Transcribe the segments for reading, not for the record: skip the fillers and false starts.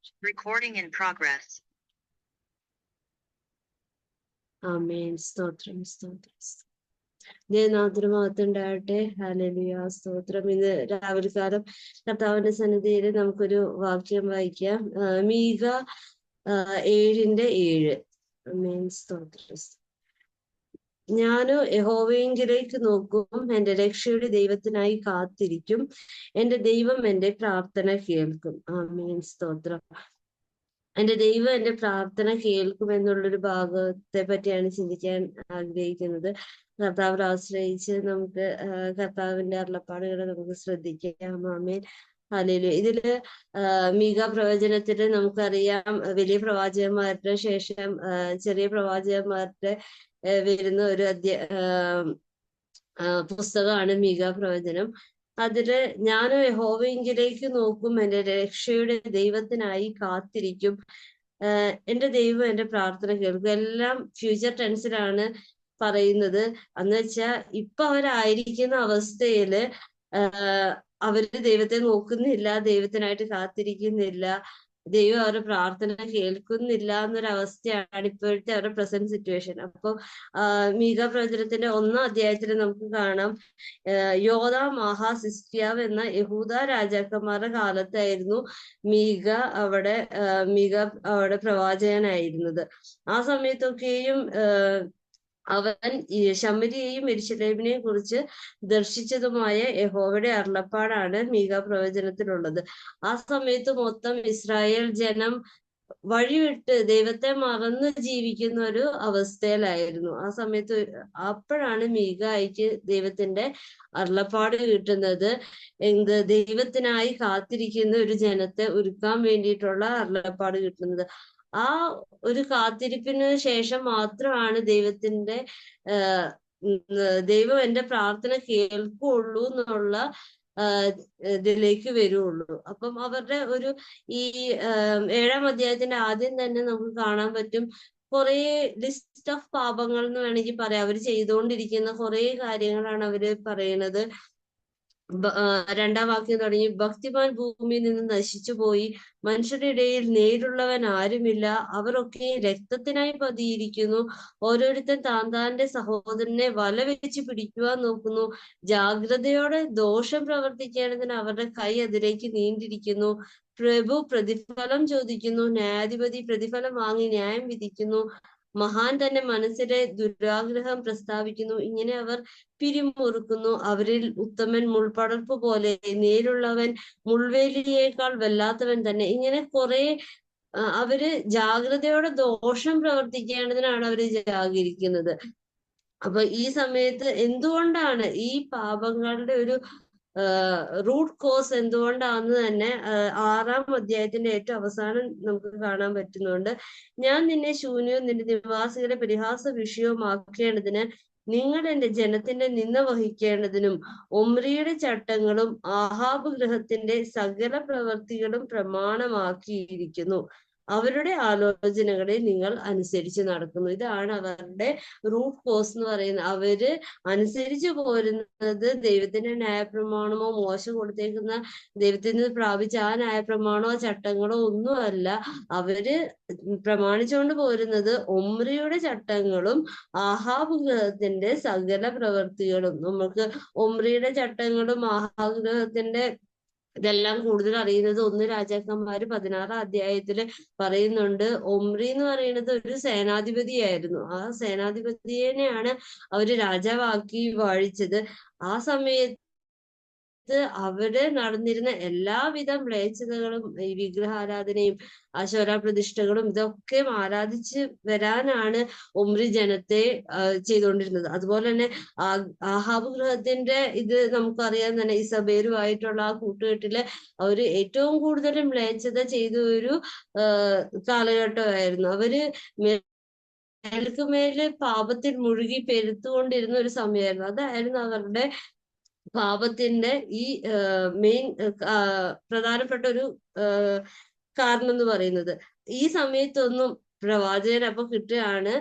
Recording in progress. ആമേൻ. സ്തോത്രം, സ്തോത്രം. ദൈവനാമത്തിനുണ്ടാകട്ടെ. Hallelujah, സ്തോത്രം. ഇന്ന് രാവിലെ കാലം കർത്താവിന്റെ സന്നിധിയിൽ നമുക്കൊരു വാക്യം വായിക്കാം. മീക 7:7. ആമേൻ, സ്തോത്രം. ഞാനോ യഹോവയെങ്കിലേക്ക് നോക്കും, എന്റെ രക്ഷയുടെ ദൈവത്തിനായി കാത്തിരിക്കും. എന്റെ ദൈവം എന്റെ പ്രാർത്ഥന കേൾക്കും. ആമേൻ, സ്തോത്രം. എന്റെ ദൈവം എന്റെ പ്രാർത്ഥന കേൾക്കും എന്നുള്ളൊരു ഭാഗത്തെ പറ്റിയാണ് ചിന്തിക്കാൻ ആഗ്രഹിക്കുന്നത്. കർത്താവിൽ ആശ്രയിച്ച് നമുക്ക് കർത്താവിന്റെ അരുളപ്പാടുകളെ നമുക്ക് ശ്രദ്ധിക്കാം. ആമേൻ, ഹല്ലേലൂയ. ഇതില് മീക പ്രവചനത്തില് നമുക്കറിയാം, വലിയ പ്രവാചകന്മാരുടെ ശേഷം ചെറിയ പ്രവാചകന്മാരുടെ വരുന്ന ഒരു പുസ്തകമാണ് മീക പ്രവചനം. അതില് ഞാനോ യഹോവയെങ്കിലേക്ക് നോക്കും, എന്റെ രക്ഷയുടെ ദൈവത്തിനായി കാത്തിരിക്കും. എന്റെ ദൈവം എന്റെ പ്രാർത്ഥന കേൾക്കും. എല്ലാം ഫ്യൂച്ചർ ടെൻസിലാണ് പറയുന്നത്. എന്ന് വെച്ചാൽ ഇപ്പൊ അവരായിരിക്കുന്ന അവസ്ഥയില് അവര് ദൈവത്തെ നോക്കുന്നില്ല, ദൈവത്തിനായിട്ട് കാത്തിരിക്കുന്നില്ല, ദൈവം അവരുടെ പ്രാർത്ഥന കേൾക്കുന്നില്ല എന്നൊരവസ്ഥയാണ് ഇപ്പോഴത്തെ അവരുടെ പ്രസന്റ് സിറ്റുവേഷൻ. അപ്പൊ മീക പ്രവചനത്തിന്റെ 1-ാം അധ്യായത്തിൽ നമുക്ക് കാണാം, യോഥാം, ആഹാസ്, ഹിസ്കിയാവ് എന്ന യഹൂദ രാജാക്കന്മാരുടെ കാലത്തായിരുന്നു മീക അവിടെ പ്രവാചകനായിരുന്നത്. ആ സമയത്തൊക്കെയും അവൻ ശമരിയെയും യെരൂശലേമിനെയും കുറിച്ച് ദർശിച്ചതുമായ യഹോവയുടെ അരുളപ്പാടാണ് മീക പ്രവചനത്തിലുള്ളത്. ആ സമയത്ത് മൊത്തം ഇസ്രായേൽ ജനം വഴിവിട്ട് ദൈവത്തെ മറന്ന് ജീവിക്കുന്ന ഒരു അവസ്ഥയിലായിരുന്നു. ആ സമയത്ത് അപ്പോഴാണ് മീകായ്ക്ക് ദൈവത്തിന്റെ അരുളപ്പാട് കിട്ടുന്നത്. ദൈവത്തിനായി കാത്തിരിക്കുന്ന ഒരു ജനത്തെ ഒരുക്കാൻ വേണ്ടിയിട്ടുള്ള അരുളപ്പാട് കിട്ടുന്നത്. ആ ഒരു കാത്തിരിപ്പിന് ശേഷം മാത്രമാണ് ദൈവം എന്റെ പ്രാർത്ഥന കേൾക്കുള്ളൂ എന്നുള്ള ഇതിലേക്ക് വരുള്ളൂ. അപ്പം അവരുടെ ഈ 7-ാം അധ്യായത്തിന്റെ ആദ്യം തന്നെ നമുക്ക് കാണാൻ പറ്റും, കുറെ ലിസ്റ്റ് ഓഫ് പാപങ്ങൾ എന്ന് വേണമെങ്കിൽ പറയാം. അവർ ചെയ്തുകൊണ്ടിരിക്കുന്ന കുറെ കാര്യങ്ങളാണ് അവര് പറയുന്നത്. 2-ാം വാക്യം തുടങ്ങി, ഭക്തിമാൻ ഭൂമിയിൽ നിന്ന് നശിച്ചുപോയി, മനുഷ്യരുടെ ഇടയിൽ നേരുള്ളവൻ ആരുമില്ല, അവരൊക്കെ രക്തത്തിനായി പതിയിരിക്കുന്നു, ഓരോരുത്തൻ താന്റെ സഹോദരനെ വല വെച്ച് പിടിക്കുവാൻ നോക്കുന്നു, ജാഗ്രതയോടെ ദോഷം പ്രവർത്തിക്കേണ്ടതിന് അവരുടെ കൈ അതിലേക്ക് നീണ്ടിരിക്കുന്നു, പ്രഭു പ്രതിഫലം ചോദിക്കുന്നു, ന്യായാധിപതി പ്രതിഫലം വാങ്ങി ന്യായം വിധിക്കുന്നു, മഹാൻ തന്റെ മനസ്സിലെ ദുരാഗ്രഹം പ്രസ്താവിക്കുന്നു, ഇങ്ങനെ അവർ പിരിമുറുക്കുന്നു. അവരിൽ ഉത്തമൻ മുൾപടർപ്പ് പോലെ, നേരുള്ളവൻ മുൾവേലിയേക്കാൾ വല്ലാത്തവൻ തന്നെ. ഇങ്ങനെ കുറെ അവര് ജാഗ്രതയോടെ ദോഷം പ്രവർത്തിക്കേണ്ടതിനാണ് അവര് ജാഗരിക്കുന്നത്. അപ്പൊ ഈ സമയത്ത് എന്തുകൊണ്ടാണ് ഈ പാപങ്ങളുടെ ഒരു റൂട്ട് കോസ് എന്തുകൊണ്ടാണെന്ന് തന്നെ 6-ാം അധ്യായത്തിന്റെ ഏറ്റവും അവസാനം നമുക്ക് കാണാൻ പറ്റുന്നുണ്ട്. ഞാൻ നിന്നെ ശൂന്യവും നിന്റെ നിവാസികളെ പരിഹാസ വിഷയവുമാക്കേണ്ടതിന് നിങ്ങൾ എന്റെ ജനത്തിന്റെ നിന്ന വഹിക്കേണ്ടതിനും ഒമ്രിയുടെ ചട്ടങ്ങളും ആഹാബ് ഗൃഹത്തിന്റെ സകല പ്രവർത്തികളും പ്രമാണമാക്കിയിരിക്കുന്നു. അവരുടെ ആലോചനകളെ നിങ്ങൾ അനുസരിച്ച് നടക്കുന്നു. ഇതാണ് അവരുടെ റൂട്ട് കോസ് എന്ന് പറയുന്നത്. അവര് അനുസരിച്ചു പോരുന്നത് ദൈവത്തിന്റെ ന്യായപ്രമാണമോ മോശം കൊടുത്തേക്കുന്ന ദൈവത്തിൽ നിന്ന് പ്രാപിച്ച ആ ന്യായപ്രമാണമോ ചട്ടങ്ങളോ ഒന്നുമല്ല. അവര് പ്രമാണിച്ചുകൊണ്ട് പോരുന്നത് ഒമ്രിയുടെ ചട്ടങ്ങളും ആഹാബ് ഗൃഹത്തിന്റെ സകല പ്രവൃത്തികളും. നമുക്ക് ഒമ്രിയുടെ ചട്ടങ്ങളും ആഹാബ് ഗൃഹത്തിന്റെ ഇതെല്ലാം കൂടുതൽ അറിയുന്നത് 1 രാജാക്കന്മാര് 16-ാം അധ്യായത്തില് പറയുന്നുണ്ട്. ഒമ്രി എന്ന് പറയുന്നത് ഒരു സേനാധിപതിയായിരുന്നു. ആ സേനാധിപതിയെയാണ് അവര് രാജാവാക്കി വാഴിച്ചത്. ആ സമയത്ത് അവിടെ നടന്നിരുന്ന എല്ലാവിധ മ്ലേച്ഛതകളും ഈ വിഗ്രഹാരാധനയും അശോരാപ്രതിഷ്ഠകളും ഇതൊക്കെ ആരാധിച്ച് വരാനാണ് ഒമ്രി ജനത്തെ ചെയ്തുകൊണ്ടിരുന്നത്. അതുപോലെ തന്നെ ആഹാബ് ഗൃഹത്തിന്റെ ഇത് നമുക്കറിയാൻ തന്നെ ഇസബേലുമായിട്ടുള്ള ആ കൂട്ടുകെട്ടില് അവര് ഏറ്റവും കൂടുതൽ മ്ലേച്ഛത ചെയ്ത ഒരു കാലഘട്ടമായിരുന്നു. അവര് മേൽക്കുമേല് പാപത്തിൽ മുഴുകി പെരുത്തുകൊണ്ടിരുന്ന ഒരു സമയമായിരുന്നു. അതായിരുന്നു അവരുടെ പാപത്തിന്റെ ഈ മെയിൻ പ്രധാനപ്പെട്ട ഒരു കാരണം എന്ന് പറയുന്നത്. ഈ സമയത്തൊന്നും പ്രവാചകൻ അപ്പൊ കിട്ടുകയാണ്,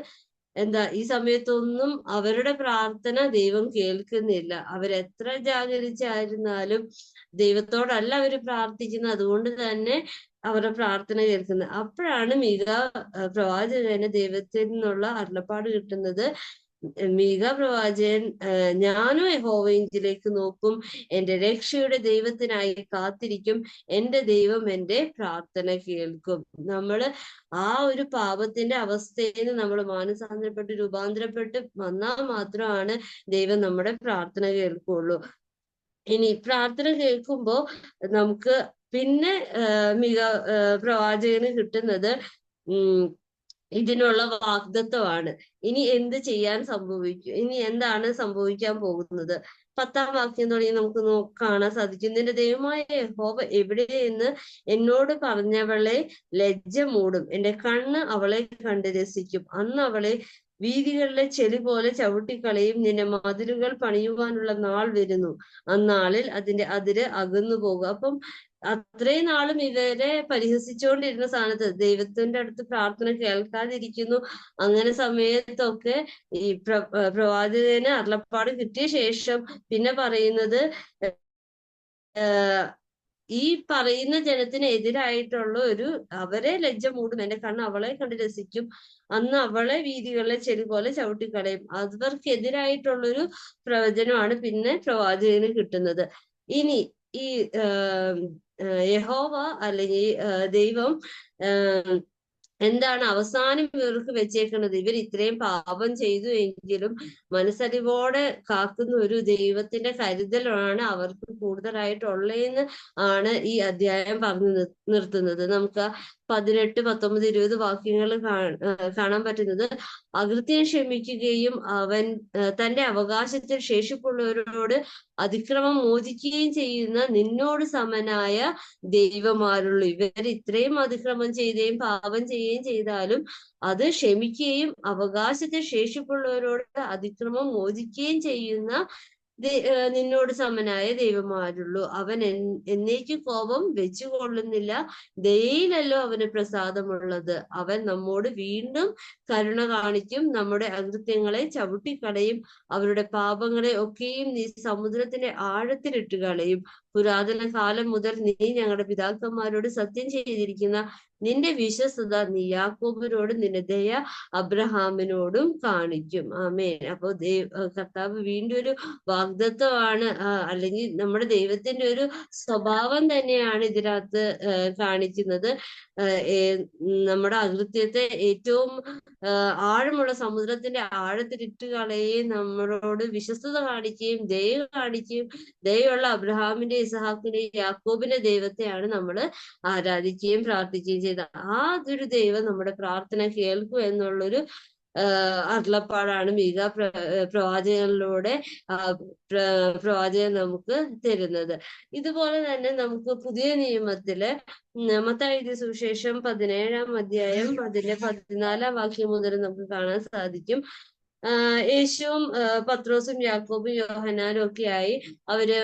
ഈ സമയത്തൊന്നും അവരുടെ പ്രാർത്ഥന ദൈവം കേൾക്കുന്നില്ല. അവരെത്ര ജാഗരിച്ചായിരുന്നാലും ദൈവത്തോടല്ല അവര് പ്രാർത്ഥിക്കുന്നത്. അതുകൊണ്ട് തന്നെ അവരുടെ പ്രാർത്ഥന കേൾക്കുന്നത്. അപ്പോഴാണ് മീക പ്രവാചകന് ദൈവത്തിൽ നിന്നുള്ള അരുളപ്പാട് കിട്ടുന്നത്. മീക പ്രവാചകൻ, ഞാനും യഹോവയിലേക്ക് നോക്കും, എന്റെ രക്ഷയുടെ ദൈവത്തിനായി കാത്തിരിക്കും, എന്റെ ദൈവം എന്റെ പ്രാർത്ഥന കേൾക്കും. നമ്മള് ആ ഒരു പാപത്തിന്റെ അവസ്ഥയിൽ നിന്ന് നമ്മൾ മാനസാന്തരപ്പെട്ട് രൂപാന്തരപ്പെട്ട് വന്നാൽ മാത്രമാണ് ദൈവം നമ്മുടെ പ്രാർത്ഥന കേൾക്കുള്ളൂ. ഇനി പ്രാർത്ഥന കേൾക്കുമ്പോ നമുക്ക് പിന്നെ പ്രവാചകന് കിട്ടുന്നത് ഇതിനുള്ള വാഗ്ദത്വമാണ്. ഇനി എന്ത് ചെയ്യാൻ സംഭവിക്കും, ഇനി എന്താണ് സംഭവിക്കാൻ പോകുന്നത്? 10-ാം വാക്യം തുടങ്ങി നമുക്ക് കാണാൻ സാധിക്കും. നിന്റെ ദൈവമായ യഹോവ എവിടെയെന്ന് എന്നോട് പറഞ്ഞവളെ ലജ്ജ മൂടും, എന്റെ കണ്ണ് അവളെ കണ്ട് രസിക്കും. അന്ന് അവളെ വീതികളിലെ ചെളി പോലെ ചവിട്ടിക്കളയും. നിന്റെ മതിലുകൾ പണിയുവാനുള്ള നാൾ വരുന്നു, അന്നാളിൽ അതിന്റെ അതിര് അകന്നു പോകും. അപ്പം അത്രയും നാളും ഇവരെ പരിഹസിച്ചുകൊണ്ടിരുന്ന സ്ഥാനത്ത് ദൈവത്തിന്റെ അടുത്ത് പ്രാർത്ഥന കേൾക്കാതിരിക്കുന്നു. അങ്ങനെ സമയത്തൊക്കെ ഈ പ്രവാചകന് അരുളപ്പാട് കിട്ടിയ ശേഷം പിന്നെ പറയുന്നത്, ഈ പറയുന്ന ജനത്തിന് എതിരായിട്ടുള്ള അവരെ ലജ്ജ മൂടും, എന്റെ കണ്ണ് അവളെ കണ്ട് രസിക്കും, അന്ന് അവളെ വീതികളെ ചെളി പോലെ ചവിട്ടിക്കളയും. അവർക്കെതിരായിട്ടുള്ളൊരു പ്രവചനമാണ് പിന്നെ പ്രവാചകന് കിട്ടുന്നത്. ഇനി ഈ യഹോവ അല്ലെങ്കിൽ ദൈവം എന്താണ് അവസാനം ഇവർക്ക് വെച്ചേക്കുന്നത്? ഇവർ ഇത്രയും പാപം ചെയ്തു എങ്കിലും മനസ്സലിവോടെ കാക്കുന്ന ഒരു ദൈവത്തിന്റെ കരുതലാണ് അവർക്ക് കൂടുതലായിട്ടുള്ളതെന്ന് ആണ് ഈ അധ്യായം പറഞ്ഞു നിർത്തുന്നത്. നമുക്ക് 18, 19, 20 വാക്യങ്ങൾ കാണാൻ പറ്റുന്നത്, അകൃത്യം ക്ഷമിക്കുകയും അവൻ തന്റെ അവകാശത്തിൽ ശേഷിപ്പുള്ളവരോട് അതിക്രമം മോചിക്കുകയും ചെയ്യുന്ന നിന്നോട് സമനായ ദൈവമാരുള്ളൂ. ഇവർ ഇത്രയും അതിക്രമം ചെയ്യുകയും പാപം ചെയ്യുകയും ചെയ്താലും അത് ക്ഷമിക്കുകയും അവകാശത്തിൽ ശേഷിപ്പുള്ളവരോട് അതിക്രമം മോചിക്കുകയും ചെയ്യുന്ന നിന്നോട് സമനായ ദൈവമാരുള്ളൂ. അവൻ എന്നേക്കും കോപം വെച്ചുകൊള്ളുന്നില്ല, ദയയിലല്ലോ അവന് പ്രസാദമുള്ളത്. അവൻ നമ്മോട് വീണ്ടും കരുണ കാണിക്കും, നമ്മുടെ അകൃത്യങ്ങളെ ചവിട്ടിക്കളയും, അവരുടെ പാപങ്ങളെ ഒക്കെയും നീ സമുദ്രത്തിന്റെ ആഴത്തിലിട്ട് കളയും. പുരാതന കാലം മുതൽ നീ ഞങ്ങളുടെ പിതാക്കന്മാരോട് സത്യം ചെയ്തിരിക്കുന്ന നിന്റെ വിശ്വസ്തത നീ യാക്കോബിനോടും നിന്റെ ദയ അബ്രഹാമിനോടും കാണിക്കും. ആമേൻ. അപ്പൊ കർത്താവ് വീണ്ടും ഒരു വാഗ്ദത്വമാണ്, അല്ലെങ്കിൽ നമ്മുടെ ദൈവത്തിന്റെ ഒരു സ്വഭാവം തന്നെയാണ് ഇതിനകത്ത് കാണിക്കുന്നത്. നമ്മുടെ അകൃത്യത്തെ ഏറ്റവും ആഴമുള്ള സമുദ്രത്തിന്റെ ആഴത്തിലിട്ട് കളയുകയും നമ്മളോട് വിശ്വസ്തത കാണിക്കുകയും ദയ കാണിക്കുകയും ദയുള്ള അബ്രഹാമിന്റെ ഇസഹാക്കിന്റെ യാക്കോബിന്റെ ദൈവത്തെയാണ് നമ്മൾ ആരാധിക്കുകയും പ്രാർത്ഥിക്കുകയും ചെയ്ത ആ ഒരു ദൈവം നമ്മുടെ പ്രാർത്ഥന കേൾക്കും എന്നുള്ളൊരു അരുളപ്പാടാണ് മീക പ്രവാചകനിലൂടെ പ്രവാചകൻ നമുക്ക് തരുന്നത്. ഇതുപോലെ തന്നെ നമുക്ക് പുതിയ നിയമത്തില് മത്തായി എഴുതിയ സുവിശേഷം 17-ാം അധ്യായം അതിന്റെ 14-ാം വാക്യം മുതൽ നമുക്ക് കാണാൻ സാധിക്കും. യേശുവും പത്രോസും യാക്കോബും യോഹന്നാനും ഒക്കെയായി അവര്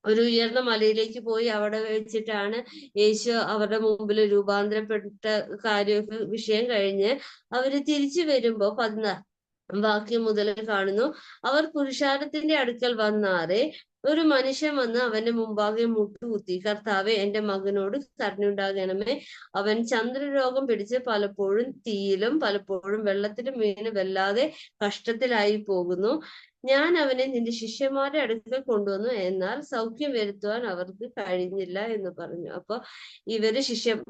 ഒരു ഉയർന്ന മലയിലേക്ക് പോയി. അവിടെ വെച്ചിട്ടാണ് യേശു അവരുടെ മുമ്പിൽ രൂപാന്തരപ്പെട്ട വിഷയം കഴിഞ്ഞ് അവര് തിരിച്ചു വരുമ്പോ 14 വാക്യം മുതൽ കാണുന്നു, അവർ പുരുഷാരത്തിന്റെ അടുക്കൽ വന്നാറെ ഒരു മനുഷ്യൻ വന്ന് അവന്റെ മുമ്പാകെ മുട്ടുകുത്തി, കർത്താവെ, എന്റെ മകനോട് കരുണയുണ്ടാകണമേ, അവൻ ചന്ദ്രരോഗം പിടിച്ച് പലപ്പോഴും തീയിലും പലപ്പോഴും വെള്ളത്തിലും വീണ് വല്ലാതെ കഷ്ടത്തിലായി പോകുന്നു. ഞാൻ അവനെ നിന്റെ ശിഷ്യന്മാരുടെ അടുക്കൽ കൊണ്ടുവന്നു, എന്നാൽ സൗഖ്യം വരുത്തുവാൻ അവർക്ക് കഴിഞ്ഞില്ല എന്ന് പറഞ്ഞു. അപ്പൊ ഇവര്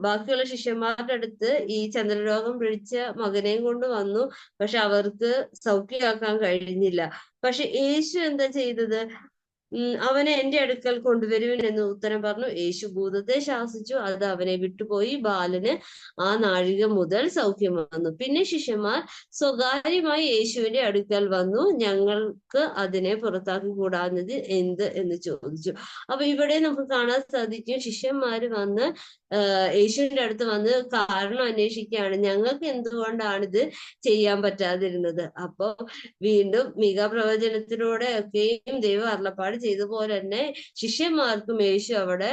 ബാക്കിയുള്ള ശിഷ്യന്മാരുടെ അടുത്ത് ഈ ചന്ദ്രരോഗം പിടിച്ച മകനെയും കൊണ്ട് വന്നു, പക്ഷെ അവർക്ക് സൗഖ്യമാക്കാൻ കഴിഞ്ഞില്ല. പക്ഷെ യേശു എന്താ ചെയ്തത്? അവനെ എന്റെ അടുക്കൽ കൊണ്ടുവരുവിൻ എന്ന് ഉത്തരം പറഞ്ഞു. യേശു ഭൂതത്തെ ശാസിച്ചു, അത് അവനെ വിട്ടുപോയി. ബാലന് ആ നാഴിക മുതൽ സൗഖ്യം വന്നു. പിന്നെ ശിഷ്യന്മാർ സ്വകാര്യമായി യേശുവിന്റെ അടുക്കൽ വന്നു, ഞങ്ങൾക്ക് അതിനെ പുറത്താക്കി കൂടാഞ്ഞത് എന്ത് എന്ന് ചോദിച്ചു. അപ്പൊ ഇവിടെ നമുക്ക് കാണാൻ സാധിക്കും, ശിഷ്യന്മാര് വന്ന് യേശുവിന്റെ അടുത്ത് വന്ന് കാരണം അന്വേഷിക്കുകയാണ്, ഞങ്ങൾക്ക് എന്തുകൊണ്ടാണ് ഇത് ചെയ്യാൻ പറ്റാതിരുന്നത്. അപ്പൊ വീണ്ടും മീക പ്രവചനത്തിലൂടെ ഒക്കെയും ദൈവം അരുളപ്പാട് ചെയ്ത പോലെ തന്നെ ശിഷ്യന്മാർക്കും യേശു അവിടെ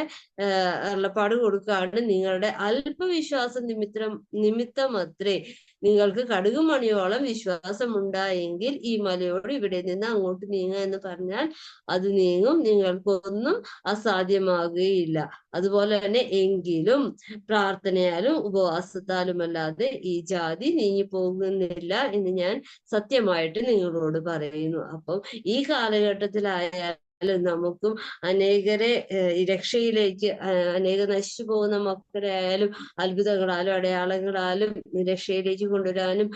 അരുളപ്പാട് കൊടുക്കുകയാണ്, നിങ്ങളുടെ അല്പവിശ്വാസം നിമിത്തം അത്രേ നിങ്ങൾക്ക് കടുകുമണിയോളം വിശ്വാസമുണ്ടായെങ്കിൽ ഈ മലയോട് ഇവിടെ നിന്ന് അങ്ങോട്ട് നീങ്ങുക എന്ന് പറഞ്ഞാൽ അത് നീങ്ങും, നിങ്ങൾക്കൊന്നും അസാധ്യമാകുകയില്ല. അതുപോലെ തന്നെ എങ്കിലും പ്രാർത്ഥനയാലും ഉപവാസത്താലും അല്ലാതെ ഈ ജാതി നീങ്ങി പോകുന്നില്ല എന്ന് ഞാൻ സത്യമായിട്ട് നിങ്ങളോട് പറയുന്നു. അപ്പം ഈ കാലഘട്ടത്തിലായാലും നമുക്കും അനേകരെ രക്ഷയിലേക്ക്, അനേകം നശിച്ചു പോകുന്ന മക്കളെ ആയാലും അത്ഭുതങ്ങളാലും അടയാളങ്ങളാലും രക്ഷയിലേക്ക് കൊണ്ടുവരാനും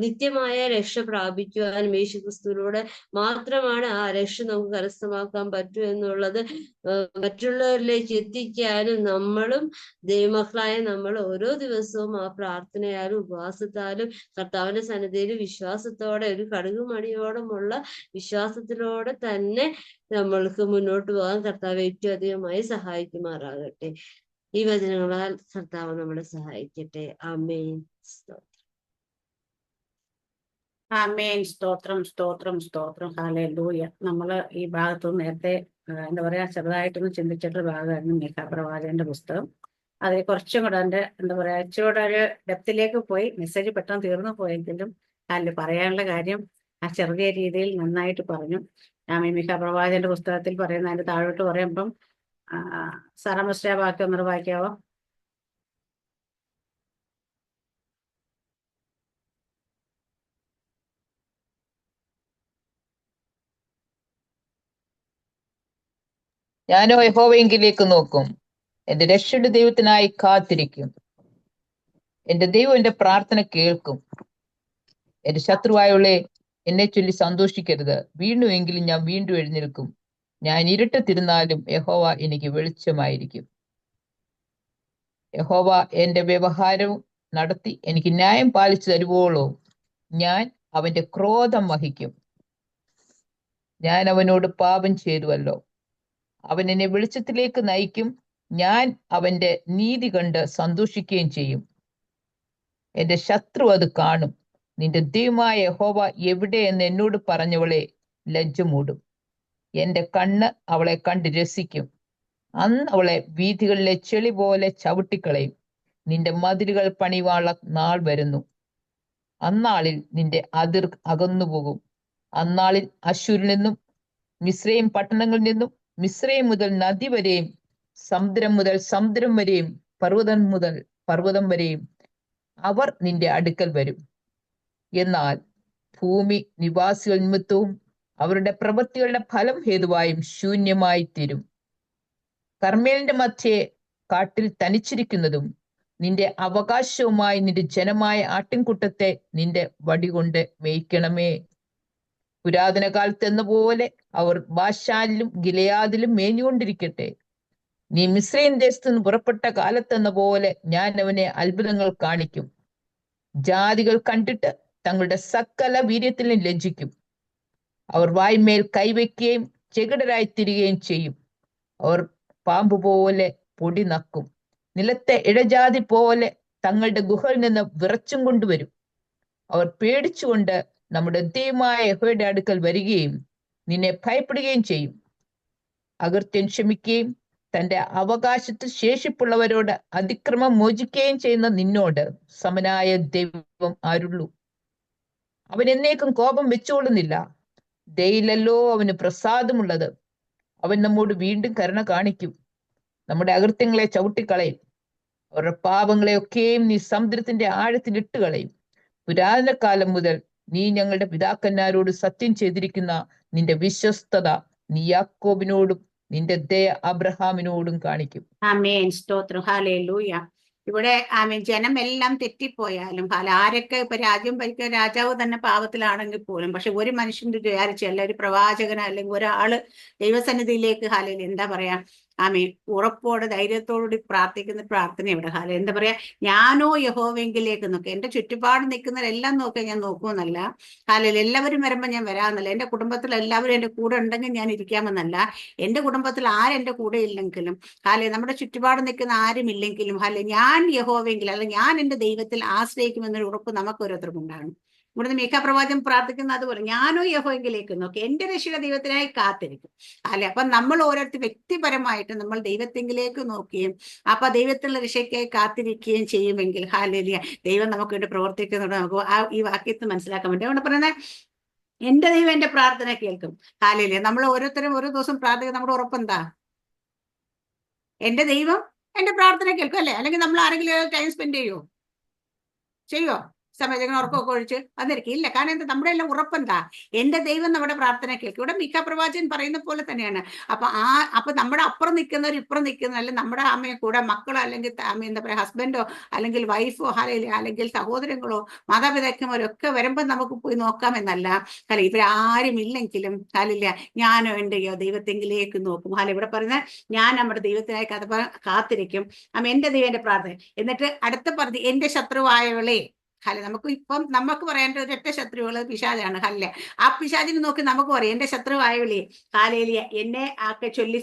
നിത്യമായ രക്ഷ പ്രാപിക്കുവാനും യേശു ക്രിസ്തുവിലൂടെ മാത്രമാണ് ആ രക്ഷ നമുക്ക് കരസ്ഥമാക്കാൻ പറ്റൂ എന്നുള്ളത് മറ്റുള്ളവരിലേക്ക് എത്തിക്കാനും നമ്മളും ദൈവമക്കളായ നമ്മൾ ഓരോ ദിവസവും ആ പ്രാർത്ഥനയാലും ഉപവാസത്താലും കർത്താവിന്റെ സന്നിധിയിൽ വിശ്വാസത്തോടെ, ഒരു കടുകുമണിയോളമുള്ള വിശ്വാസത്തിലൂടെ തന്നെ നമ്മൾക്ക് മുന്നോട്ട് പോകാൻ കർത്താവ് ഏറ്റവും അധികമായി സഹായിക്കുമാറാകട്ടെ. ഈ വചനങ്ങളാൽ കർത്താവ് നമ്മളെ സഹായിക്കട്ടെ. ആമേൻ. ആമേൻ. സ്തോത്രം, സ്തോത്രം, സ്തോത്രം. ഹല്ലേലൂയ. നമ്മള് ഈ ഭാഗത്ത് നേരത്തെ എന്താ പറയാ ചെറുതായിട്ടൊന്ന് ചിന്തിച്ചിട്ടുള്ള ഭാഗമായിരുന്നു മീഖാ പ്രവാചകന്റെ പുസ്തകം. അതിൽ കുറച്ചും കൂടെ അതിന്റെ എന്താ പറയാ ഇച്ചിരൂടെ ഒരു ഡെപ്തിലേക്ക് പോയി, മെസ്സേജ് പെട്ടെന്ന് തീർന്നു പോയെങ്കിലും അതിൽ പറയാനുള്ള കാര്യം ആ ചെറിയ രീതിയിൽ നന്നായിട്ട് പറഞ്ഞു. മീഖാ പ്രവാചകന്റെ പുസ്തകത്തിൽ പറയുന്ന അതിന്റെ താഴോട്ട് പറയുമ്പം സാറാമസ്റ്റ വാക്യം ഒന്നൂടെ വായിക്കാവോ? ഞാനോ യഹോവയെങ്കിലേക്ക് നോക്കും, എന്റെ രക്ഷയുടെ ദൈവത്തിനായി കാത്തിരിക്കും. എന്റെ ദൈവം എന്റെ പ്രാർത്ഥന കേൾക്കും. എന്റെ ശത്രുവായുള്ള എന്നെ ചൊല്ലി സന്തോഷിക്കരുത്. വീണ്ടുമെങ്കിലും ഞാൻ വീണ്ടും എഴുന്നേൽക്കും. ഞാൻ ഇരുട്ടത്തിരുന്നാലും യഹോവ എനിക്ക് വെളിച്ചമായിരിക്കും. യഹോവ എന്റെ വ്യവഹാരവും നടത്തി എനിക്ക് ന്യായം പാലിച്ചു തരുവോളോ ഞാൻ അവന്റെ ക്രോധം വഹിക്കും. ഞാൻ അവനോട് പാപം ചെയ്തുവല്ലോ. അവൻ എന്നെ വെളിച്ചത്തിലേക്ക് നയിക്കും. ഞാൻ അവന്റെ നീതി കണ്ട് സന്തോഷിക്കുകയും ചെയ്യും. എന്റെ ശത്രു അത് കാണും. നിന്റെ ദൈവമായ യഹോവ എവിടെ എന്ന് എന്നോട് പറഞ്ഞവളെ ലജ്ജ മൂടും. എന്റെ കണ്ണ് അവളെ കണ്ട് രസിക്കും. അന്ന് അവളെ വീഥികളിലെ ചെളി പോലെ ചവിട്ടിക്കളയും. നിന്റെ മതിലുകൾ പണിവാനുള്ള നാൾ വരുന്നു. അന്നാളിൽ നിന്റെ അതിർ അകന്നുപോകും. അന്നാളിൽ അശ്ശൂരിൽ നിന്നും മിസ്രയീം പട്ടണങ്ങളിൽ നിന്നും, മിസ്രയീം മുതൽ നദി വരെയും, സമുദ്രം മുതൽ സമുദ്രം വരെയും, പർവ്വതം മുതൽ പർവ്വതം വരെയും അവർ നിന്റെ അടുക്കൽ വരും. എന്നാൽ ഭൂമി നിവാസികൾ നിമിത്തവും അവരുടെ പ്രവൃത്തികളുടെ ഫലം ഹേതുവായും ശൂന്യമായി തീരും. കർമ്മേലിന്റെ മധ്യേ കാട്ടിൽ തനിച്ചിരിക്കുന്നതും നിന്റെ അവകാശവുമായി നിന്റെ ജനമായ ആട്ടിൻകൂട്ടത്തെ നിന്റെ വടികൊണ്ട് മേയ്ക്കണമേ. പുരാതന കാലത്ത് എന്ന പോലെ അവർ ബാശാനിലും ഗിലെയാദിലും മേഞ്ഞുകൊണ്ടിരിക്കട്ടെ. നീ മിസ്രയീം ദേശത്തു നിന്ന് പുറപ്പെട്ട കാലത്തെന്ന പോലെ ഞാൻ അവനെ അത്ഭുതങ്ങൾ കാണിക്കും. ജാതികൾ കണ്ടിട്ട് തങ്ങളുടെ സകല വീര്യത്തിലും ലജ്ജിക്കും. അവർ വായ്മേൽ കൈവയ്ക്കുകയും ചെകിടരായി തിരികെയും ചെയ്യും. അവർ പാമ്പ് പോലെ പൊടി നക്കും. നിലത്തെ ഇഴജാതി പോലെ തങ്ങളുടെ ഗുഹയിൽ നിന്ന് വിറച്ചും കൊണ്ടുവരും. അവർ പേടിച്ചുകൊണ്ട് നമ്മുടെ ദൈവമായ യഹോവയുടെ അടുക്കൽ വരികയും നിന്നെ ഭയപ്പെടുകയും ചെയ്യും. അകൃത്യം ക്ഷമിക്കുകയും തന്റെ അവകാശത്തിൽ ശേഷിപ്പുള്ളവരോട് അതിക്രമം മോചിക്കുകയും ചെയ്യുന്ന നിന്നോട് സമനായ ദൈവം ആരുള്ളൂ? അവൻ എന്നേക്കും കോപം വെച്ചുകൊള്ളുന്നില്ല. ദയയിലല്ലോ അവന് പ്രസാദമുള്ളത്. അവൻ നമ്മോട് വീണ്ടും കരുണ കാണിക്കും. നമ്മുടെ അകൃത്യങ്ങളെ ചവിട്ടിക്കളയും. അവരുടെ പാപങ്ങളെ ഒക്കെയും നീ സമുദ്രത്തിന്റെ ആഴത്തിൽ ഇട്ടുകളയും. പുരാതന കാലം മുതൽ നീ ഞങ്ങളുടെ പിതാക്കന്മാരോട് സത്യം ചെയ്തിരിക്കുന്ന നിന്റെ വിശ്വസ്തത നീ യാക്കോബിനോടും നിന്റെ ദയ അബ്രഹാമിനോടും കാണിക്കും. ആമേൻ. സ്തോത്രം. ഹല്ലേലൂയ. ഇവിടെ ആമേൻ. ജനമെല്ലാം തെറ്റിപ്പോയാലും ആരൊക്കെ ഇപ്പൊ രാജ്യം ഭരിക്കുന്ന രാജാവ് തന്നെ പാപത്തിലാണെങ്കിൽ പോലും, പക്ഷെ ഒരു മനുഷ്യന്റെ വിചാരിച്ചല്ല, ഒരു പ്രവാചകന അല്ലെങ്കിൽ ഒരാള് ദൈവസന്നിധിയിലേക്ക് എന്താ പറയാ ആമേൻ ഉറപ്പോടെ ധൈര്യത്തോടുകൂടി പ്രാർത്ഥിക്കുന്ന പ്രാർത്ഥന ഇവിടെ എന്താ പറയാ, ഞാനോ യഹോവെങ്കിലേക്ക് നോക്കുക. എന്റെ ചുറ്റുപാട് നിൽക്കുന്നവരെല്ലാം നോക്കുക, ഞാൻ നോക്കുമെന്നല്ല. എല്ലാവരും വരുമ്പോൾ ഞാൻ വരാമെന്നല്ല. എന്റെ കുടുംബത്തിൽ എല്ലാവരും എന്റെ കൂടെ ഉണ്ടെങ്കിൽ ഞാൻ ഇരിക്കാമെന്നല്ല. എന്റെ കുടുംബത്തിൽ ആരെന്റെ കൂടെ ഇല്ലെങ്കിലും നമ്മുടെ ചുറ്റുപാട് നിൽക്കുന്ന ആരും ഇല്ലെങ്കിലും ഞാൻ യഹോവെങ്കിൽ, അല്ല ഞാൻ എന്റെ ദൈവത്തിൽ ആശ്രയിക്കുമെന്നൊരു ഉറപ്പ് നമുക്ക് ഓരോരുത്തർക്കും ഉണ്ടാകണം. ഇവിടുന്ന് മീഖാ പ്രവാചകൻ പ്രാർത്ഥിക്കുന്ന അതുപോലെ, ഞാനോ യഹോവയിലേക്ക് നോക്കി എന്റെ രക്ഷയുടെ ദൈവത്തിനായി കാത്തിരിക്കും. അല്ലെ, അപ്പൊ നമ്മൾ ഓരോരുത്തർ വ്യക്തിപരമായിട്ട് നമ്മൾ ദൈവത്തെങ്കിലേക്ക് നോക്കുകയും അപ്പൊ ദൈവത്തിലുള്ള രക്ഷയ്ക്കായി കാത്തിരിക്കുകയും ചെയ്യുമെങ്കിൽ ഹല്ലേലൂയ, ദൈവം നമുക്ക് വേണ്ടി പ്രവർത്തിക്കുന്നുണ്ട്. നമുക്ക് ഈ വാക്യത്തിൽ മനസ്സിലാക്കാൻ വേണ്ടി അവിടെ പറയുന്നത്, എന്റെ ദൈവം എന്റെ പ്രാർത്ഥന കേൾക്കും. ഹല്ലേലൂയ. നമ്മൾ ഓരോരുത്തരും ഓരോ ദിവസം പ്രാർത്ഥിക്കുന്ന നമ്മുടെ ഉറപ്പെന്താ? എന്റെ ദൈവം എന്റെ പ്രാർത്ഥന കേൾക്കും, അല്ലെ? അല്ലെങ്കിൽ നമ്മൾ ആരെങ്കിലും ടൈം സ്പെൻഡ് ചെയ്യോ സമയത്ത് ഉറക്കമൊക്കെ ഒഴിച്ച് വന്നിരിക്കും? ഇല്ല. കാരണം എന്താ? നമ്മുടെ എല്ലാം ഉറപ്പെന്താ? എന്റെ ദൈവം നമ്മുടെ പ്രാർത്ഥന കേൾക്കും. ഇവിടെ മീഖാ പ്രവാചകൻ പറയുന്ന പോലെ തന്നെയാണ്. അപ്പൊ നമ്മുടെ അപ്പുറം നിൽക്കുന്നവർ ഇപ്പുറം നിൽക്കുന്ന, അല്ലെങ്കിൽ നമ്മുടെ അമ്മയെ കൂടെ മക്കളോ അല്ലെങ്കിൽ എന്താ പറയാ ഹസ്ബൻഡോ അല്ലെങ്കിൽ വൈഫോ അല്ലെങ്കിൽ സഹോദരങ്ങളോ മാതാപിതാക്കന്മാരോ ഒക്കെ വരുമ്പോൾ നമുക്ക് പോയി നോക്കാമെന്നല്ല. അല്ലെ, ഇവരാരും ഇല്ലെങ്കിലും അല്ലില്ല, ഞാനോ എന്റെ ദൈവത്തെങ്കിലേക്ക് നോക്കും. അല്ലെ, ഇവിടെ പറയുന്നത്, ഞാൻ നമ്മുടെ ദൈവത്തിനായി കാത്തിരിക്കും. എന്റെ ദൈവം എന്റെ പ്രാർത്ഥന. എന്നിട്ട് അടുത്ത പറഞ്ഞു, എന്റെ ശത്രുവായവളെ. ഹല്ലെ, നമുക്ക് പറയേണ്ട ഒരൊറ്റ ശത്രുവുകൾ പിശാചാണ്. ഹല്ലെ, ആ പിശാചിനെ നോക്കി നമുക്ക് പറയാം, എന്റെ ശത്രുവായവളെ ഹല്ലേലൂയ, എന്നെ ആക്കെ ചൊല്ലി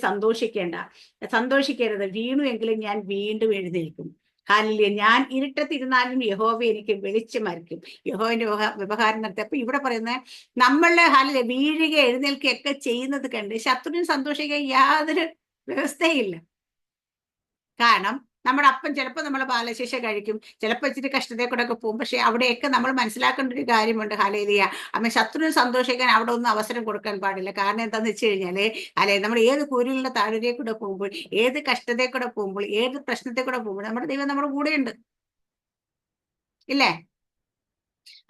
സന്തോഷിക്കരുത്, വീണു എങ്കിലും ഞാൻ വീണ്ടും എഴുന്നേൽക്കും. ഹല്ലേലൂയ, ഞാൻ ഇരുട്ടത്തിരുന്നാലും യഹോവ എനിക്ക് വെളിച്ചമായിരിക്കും. യഹോവന്റെ വ്യവഹാരം നടത്തി. അപ്പൊ ഇവിടെ പറയുന്നത്, നമ്മളെ ഹല്ലേലൂയ വീഴുക എഴുന്നേൽക്കുകയൊക്കെ ചെയ്യുന്നത് കണ്ട് ശത്രുവിന് സന്തോഷിക്കാൻ യാതൊരു വ്യവസ്ഥയില്ല. കാരണം നമ്മുടെ അപ്പൻ ചിലപ്പോൾ നമ്മളെ ബാലശിക്ഷ കഴിക്കും, ചിലപ്പോൾ ഇച്ചിരി കഷ്ടതയെ കൂടെ ഒക്കെ പോകും. പക്ഷെ അവിടെയൊക്കെ നമ്മൾ മനസ്സിലാക്കേണ്ട ഒരു കാര്യമുണ്ട്. ഹല്ലേലൂയ, ശത്രുവിന് സന്തോഷിക്കാൻ അവിടെ ഒന്നും അവസരം കൊടുക്കാൻ പാടില്ല. കാരണം എന്താന്ന് വെച്ച് കഴിഞ്ഞാല് നമ്മൾ ഏത് കുരുവിലുള്ള താഴ്വരയിൽ കൂടെ പോകുമ്പോൾ, ഏത് കഷ്ടതയെ കൂടെ പോകുമ്പോൾ, ഏത് പ്രശ്നത്തെ കൂടെ പോകുമ്പോൾ നമ്മുടെ ദൈവം നമ്മുടെ കൂടെയുണ്ട്, ഇല്ലേ?